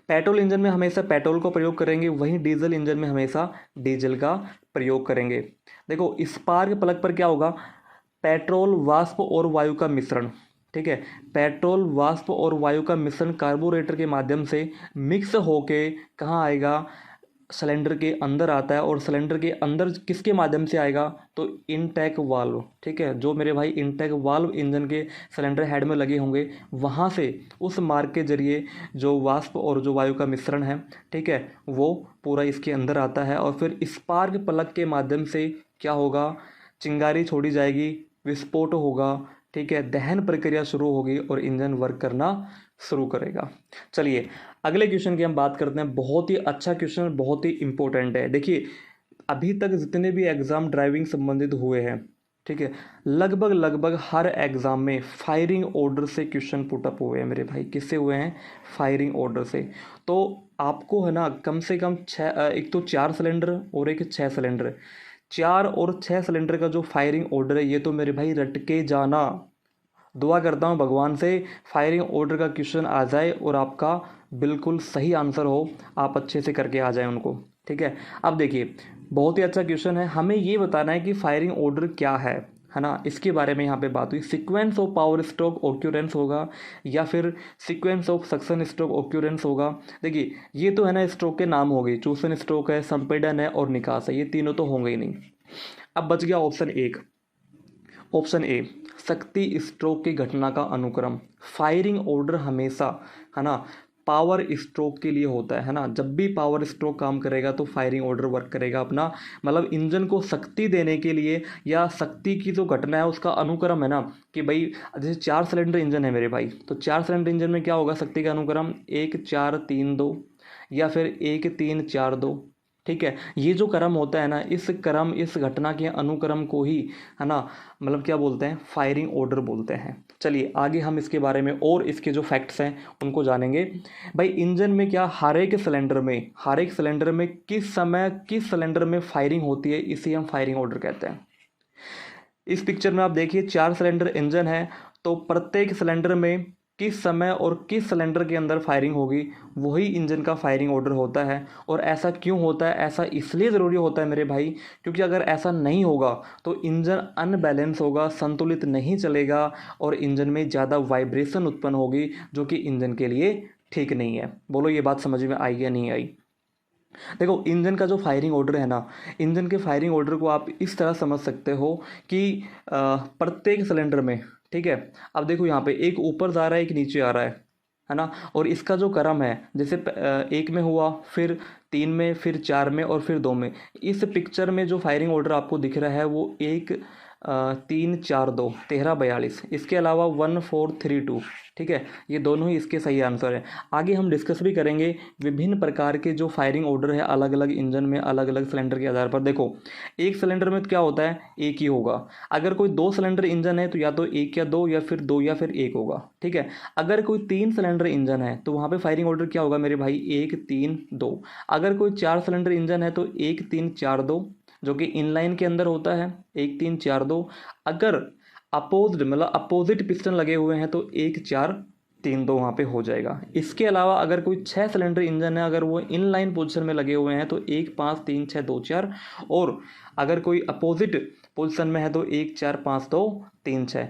पेट्रोल इंजन में हमेशा पेट्रोल का प्रयोग करेंगे, वहीं डीजल इंजन में हमेशा डीजल का प्रयोग करेंगे। देखो स्पार्क प्लग पर क्या होगा, पेट्रोल वाष्प और वायु का मिश्रण। ठीक है, पेट्रोल वाष्प और वायु का मिश्रण कार्बोरेटर के माध्यम से मिक्स होके कहाँ आएगा, सिलेंडर के अंदर आता है। और सिलेंडर के अंदर किसके माध्यम से आएगा, तो इनटेक वाल्व। ठीक है, जो मेरे भाई इनटेक वाल्व इंजन के सिलेंडर हेड में लगे होंगे, वहाँ से उस मार्ग के जरिए जो वाष्प और जो वायु का मिश्रण है, ठीक है, वो पूरा इसके अंदर आता है। और फिर स्पार्क प्लग के माध्यम से क्या होगा, चिंगारी छोड़ी जाएगी, विस्फोट होगा। ठीक है, दहन प्रक्रिया शुरू होगी और इंजन वर्क करना शुरू करेगा। चलिए अगले क्वेश्चन की हम बात करते हैं। बहुत ही अच्छा क्वेश्चन, बहुत ही इंपॉर्टेंट है। देखिए अभी तक जितने भी एग्ज़ाम ड्राइविंग संबंधित हुए हैं, ठीक है, लगभग हर एग्ज़ाम में फायरिंग ऑर्डर से क्वेश्चन पुटअप हुए हैं मेरे भाई। किससे हुए हैं, फायरिंग ऑर्डर से। तो आपको है ना कम से कम एक तो 4 सिलेंडर और एक 6 सिलेंडर, 4 और 6 सिलेंडर का जो फायरिंग ऑर्डर है, ये तो मेरे भाई रट के जाना। दुआ करता हूँ भगवान से फायरिंग ऑर्डर का क्वेश्चन आ जाए और आपका बिल्कुल सही आंसर हो, आप अच्छे से करके आ जाएं उनको। ठीक है, अब देखिए बहुत ही अच्छा क्वेश्चन है, हमें ये बताना है कि फायरिंग ऑर्डर क्या है ना, इसके बारे में यहाँ पे बात हुई। Sequence of power stroke occurrence होगा या फिर sequence of suction stroke occurrence होगा। देखिए ये तो है ना स्ट्रोक के नाम हो गए, चूसन स्ट्रोक है, संपीड़न है और निकास है, ये तीनों तो होंगे ही नहीं। अब बच गया ऑप्शन एक, ऑप्शन ए शक्ति स्ट्रोक की घटना का अनुक्रम। फायरिंग ऑर्डर हमेशा है ना पावर स्ट्रोक के लिए होता है ना, जब भी पावर स्ट्रोक काम करेगा तो फायरिंग ऑर्डर वर्क करेगा अपना, मतलब इंजन को शक्ति देने के लिए या शक्ति की जो घटना है उसका अनुक्रम है ना, कि भाई जैसे 4 सिलेंडर इंजन है मेरे भाई, तो 4 सिलेंडर इंजन में क्या होगा, शक्ति का अनुक्रम 1 4 3 2 या फिर 1 3 4 2। ठीक है, ये जो क्रम होता है ना, इस क्रम इस घटना के अनुक्रम को ही है ना मतलब क्या बोलते हैं, फायरिंग ऑर्डर बोलते हैं। चलिए आगे हम इसके बारे में और इसके जो फैक्ट्स हैं उनको जानेंगे। भाई इंजन में क्या हर एक सिलेंडर में किस समय किस सिलेंडर में फायरिंग होती है, इसे हम फायरिंग ऑर्डर कहते हैं। इस पिक्चर में आप देखिए 4 सिलेंडर इंजन है, तो प्रत्येक सिलेंडर में किस समय और किस सिलेंडर के अंदर फायरिंग होगी, वही इंजन का फायरिंग ऑर्डर होता है। और ऐसा क्यों होता है, ऐसा इसलिए ज़रूरी होता है मेरे भाई, क्योंकि अगर ऐसा नहीं होगा तो इंजन अनबैलेंस होगा, संतुलित नहीं चलेगा और इंजन में ज़्यादा वाइब्रेशन उत्पन्न होगी, जो कि इंजन के लिए ठीक नहीं है। बोलो ये बात समझ में आई या नहीं आई। देखो इंजन का जो फायरिंग ऑर्डर है ना, इंजन के फायरिंग ऑर्डर को आप इस तरह समझ सकते हो कि प्रत्येक सिलेंडर में, ठीक है, अब देखो यहाँ पे एक ऊपर जा रहा है एक नीचे आ रहा है ना, और इसका जो क्रम है जैसे 1 में हुआ, फिर 3 में, फिर 4 में और फिर 2 में। इस पिक्चर में जो फायरिंग ऑर्डर आपको दिख रहा है वो 1 3 4 2 13 42, इसके अलावा 1 4 3 2। ठीक है, ये दोनों ही इसके सही आंसर है। आगे हम डिस्कस भी करेंगे विभिन्न प्रकार के जो फायरिंग ऑर्डर है अलग अलग इंजन में अलग अलग सिलेंडर के आधार पर। देखो एक सिलेंडर में तो क्या होता है, एक ही होगा। अगर कोई 2 सिलेंडर इंजन है तो या तो 1 या 2 या फिर 2 या फिर 1 होगा। ठीक है, अगर कोई 3 सिलेंडर इंजन है तो वहाँ पे फायरिंग ऑर्डर क्या होगा मेरे भाई, 1 3 2। अगर कोई 4 सिलेंडर इंजन है तो 1 3 4 2, जो कि इनलाइन के अंदर होता है 1 3 4 2। अगर अपोजिट पिस्टन लगे हुए हैं तो 1 4 3 2 वहाँ पे हो जाएगा। इसके अलावा अगर कोई 6 सिलेंडर इंजन है, अगर वो इनलाइन पोजीशन में लगे हुए हैं तो 1 5 3 6 2 4, और अगर कोई अपोजिट पोजीशन में है तो 1 4 5 2 3 6।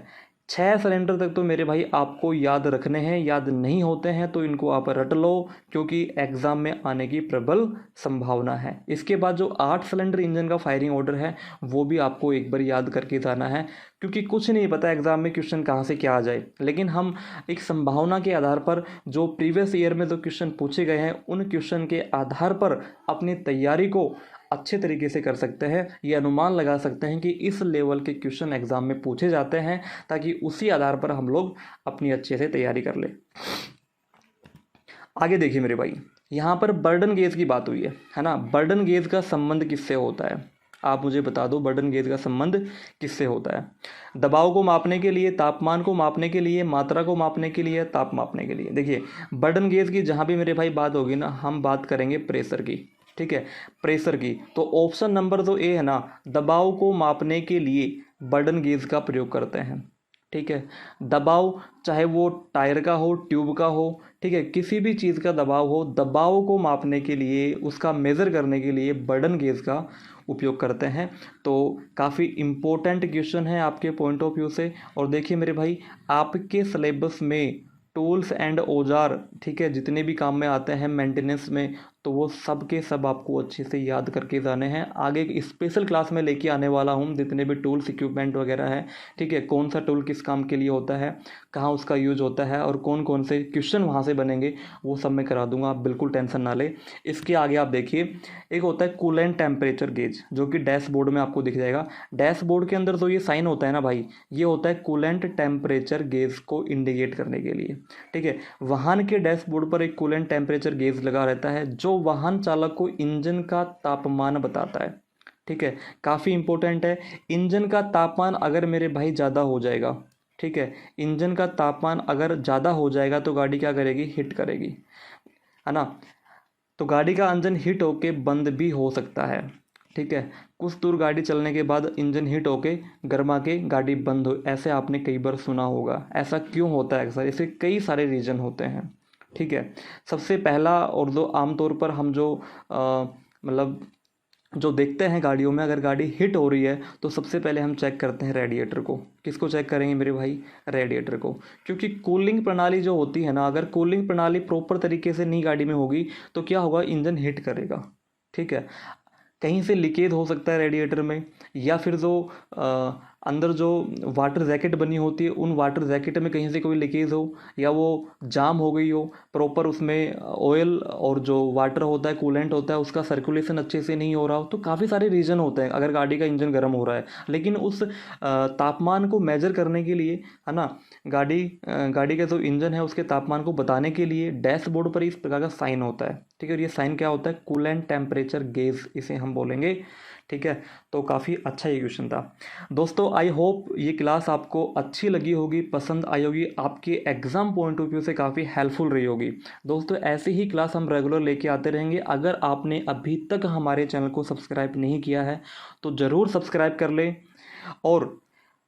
6 सिलेंडर तक तो मेरे भाई आपको याद रखने हैं, याद नहीं होते हैं तो इनको आप रट लो, क्योंकि एग्ज़ाम में आने की प्रबल संभावना है। इसके बाद जो 8 सिलेंडर इंजन का फायरिंग ऑर्डर है वो भी आपको एक बार याद करके जाना है, क्योंकि कुछ नहीं पता एग्ज़ाम में क्वेश्चन कहाँ से क्या आ जाए। लेकिन हम एक संभावना के आधार पर जो प्रीवियस ईयर में जो क्वेश्चन पूछे गए हैं उन क्वेश्चन के आधार पर अपनी तैयारी को अच्छे तरीके से कर सकते हैं, ये अनुमान लगा सकते हैं कि इस लेवल के क्वेश्चन एग्ज़ाम में पूछे जाते हैं, ताकि उसी आधार पर हम लोग अपनी अच्छे से तैयारी कर लें। आगे देखिए मेरे भाई, यहाँ पर बर्डन गेज की बात हुई है ना। बर्डन गेज का संबंध किससे होता है, आप मुझे बता दो, बर्डन गेज का संबंध किससे होता है। दबाव को मापने के लिए, तापमान को मापने के लिए, मात्रा को मापने के लिए, ताप मापने के लिए। देखिए बर्डन गेज की जहाँ भी मेरे भाई बात होगी ना, हम बात करेंगे प्रेशर की, ठीक है, प्रेशर की। तो ऑप्शन नंबर जो ए है ना, दबाव को मापने के लिए बर्डन गेज का प्रयोग करते हैं, ठीक है। दबाव चाहे वो टायर का हो, ट्यूब का हो, ठीक है, किसी भी चीज़ का दबाव हो, दबाव को मापने के लिए, उसका मेज़र करने के लिए बर्डन गेज का उपयोग करते हैं। तो काफ़ी इम्पोर्टेंट क्वेश्चन है आपके पॉइंट ऑफ व्यू से। और देखिए मेरे भाई, आपके सिलेबस में टूल्स एंड औजार, ठीक है, जितने भी काम में आते हैं मेंटेनेंस में, तो वो सब के सब आपको अच्छे से याद करके जाने हैं। आगे एक स्पेशल क्लास में लेके आने वाला हूँ, जितने भी टूल्स इक्विपमेंट वगैरह है, ठीक है, कौन सा टूल किस काम के लिए होता है, कहाँ उसका यूज होता है, और कौन कौन से क्वेश्चन वहाँ से बनेंगे, वो सब मैं करा दूंगा, आप बिल्कुल टेंशन ना ले। इसके आगे आप देखिए, एक होता है कूलेंट टेम्परेचर गेज, जो कि डैशबोर्ड में आपको दिख जाएगा। डैशबोर्ड के अंदर जो ये साइन होता है ना भाई, ये होता है कूलेंट टेम्परेचर गेज को इंडिकेट करने के लिए, ठीक है। वाहन के डैशबोर्ड पर एक कूलेंट टेम्परेचर गेज लगा रहता है, जो वाहन चालक को इंजन का तापमान बताता है, ठीक है। काफ़ी इंपॉर्टेंट है। इंजन का तापमान अगर मेरे भाई ज़्यादा हो जाएगा, ठीक है, इंजन का तापमान अगर ज़्यादा हो जाएगा तो गाड़ी क्या करेगी, हिट करेगी, है ना। तो गाड़ी का इंजन हिट होके बंद भी हो सकता है, ठीक है। कुछ दूर गाड़ी चलने के बाद इंजन हिट होके गर्मा के गाड़ी बंद हो, ऐसे आपने कई बार सुना होगा। ऐसा क्यों होता है अक्सर, इसके कई सारे रीज़न होते हैं, ठीक है। सबसे पहला, और जो आमतौर पर हम जो मतलब जो देखते हैं गाड़ियों में, अगर गाड़ी हिट हो रही है तो सबसे पहले हम चेक करते हैं रेडिएटर को। किसको चेक करेंगे मेरे भाई, रेडिएटर को। क्योंकि कूलिंग प्रणाली जो होती है ना, अगर कूलिंग प्रणाली प्रॉपर तरीके से नहीं गाड़ी में होगी तो क्या होगा, इंजन हिट करेगा, ठीक है। कहीं से लीकेज हो सकता है रेडिएटर में, या फिर जो अंदर जो वाटर जैकेट बनी होती है, उन वाटर जैकेट में कहीं से कोई लीकेज हो, या वो जाम हो गई हो, प्रॉपर उसमें ऑयल और जो वाटर होता है, कूलेंट होता है, उसका सर्कुलेशन अच्छे से नहीं हो रहा हो। तो काफ़ी सारे रीज़न होते हैं अगर गाड़ी का इंजन गर्म हो रहा है। लेकिन उस तापमान को मेजर करने के लिए, है ना, गाड़ी का जो इंजन है उसके तापमान को बताने के लिए डैशबोर्ड पर इस प्रकार का साइन होता है, ठीक है। और ये साइन क्या होता है, कूलेंट टेम्परेचर गेज इसे हम बोलेंगे, ठीक है। तो काफ़ी अच्छा ये क्वेश्चन था दोस्तों। आई होप ये क्लास आपको अच्छी लगी होगी, पसंद आई होगी, आपके एग्ज़ाम पॉइंट ऑफ व्यू से काफ़ी हेल्पफुल रही होगी। दोस्तों ऐसी ही क्लास हम रेगुलर लेके आते रहेंगे। अगर आपने अभी तक हमारे चैनल को सब्सक्राइब नहीं किया है तो ज़रूर सब्सक्राइब कर लें, और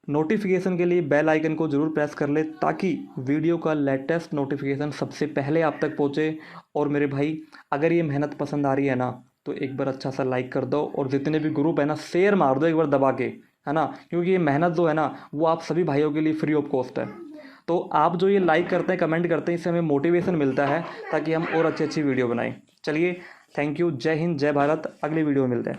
नोटिफिकेशन के लिए बेल आइकन को ज़रूर प्रेस कर ले, ताकि वीडियो का लेटेस्ट नोटिफिकेशन सबसे पहले आप तक पहुँचे। और मेरे भाई, अगर ये मेहनत पसंद आ रही है ना, तो एक बार अच्छा सा लाइक कर दो, और जितने भी ग्रुप है ना, शेयर मार दो एक बार दबा के, है ना। क्योंकि ये मेहनत जो है ना, वो आप सभी भाइयों के लिए फ्री ऑफ कॉस्ट है। तो आप जो ये लाइक करते हैं, कमेंट करते हैं, इससे हमें मोटिवेशन मिलता है, ताकि हम और अच्छी अच्छी वीडियो बनाएं। चलिए, थैंक यू, जय हिंद, जय भारत। अगली वीडियो में मिलते हैं।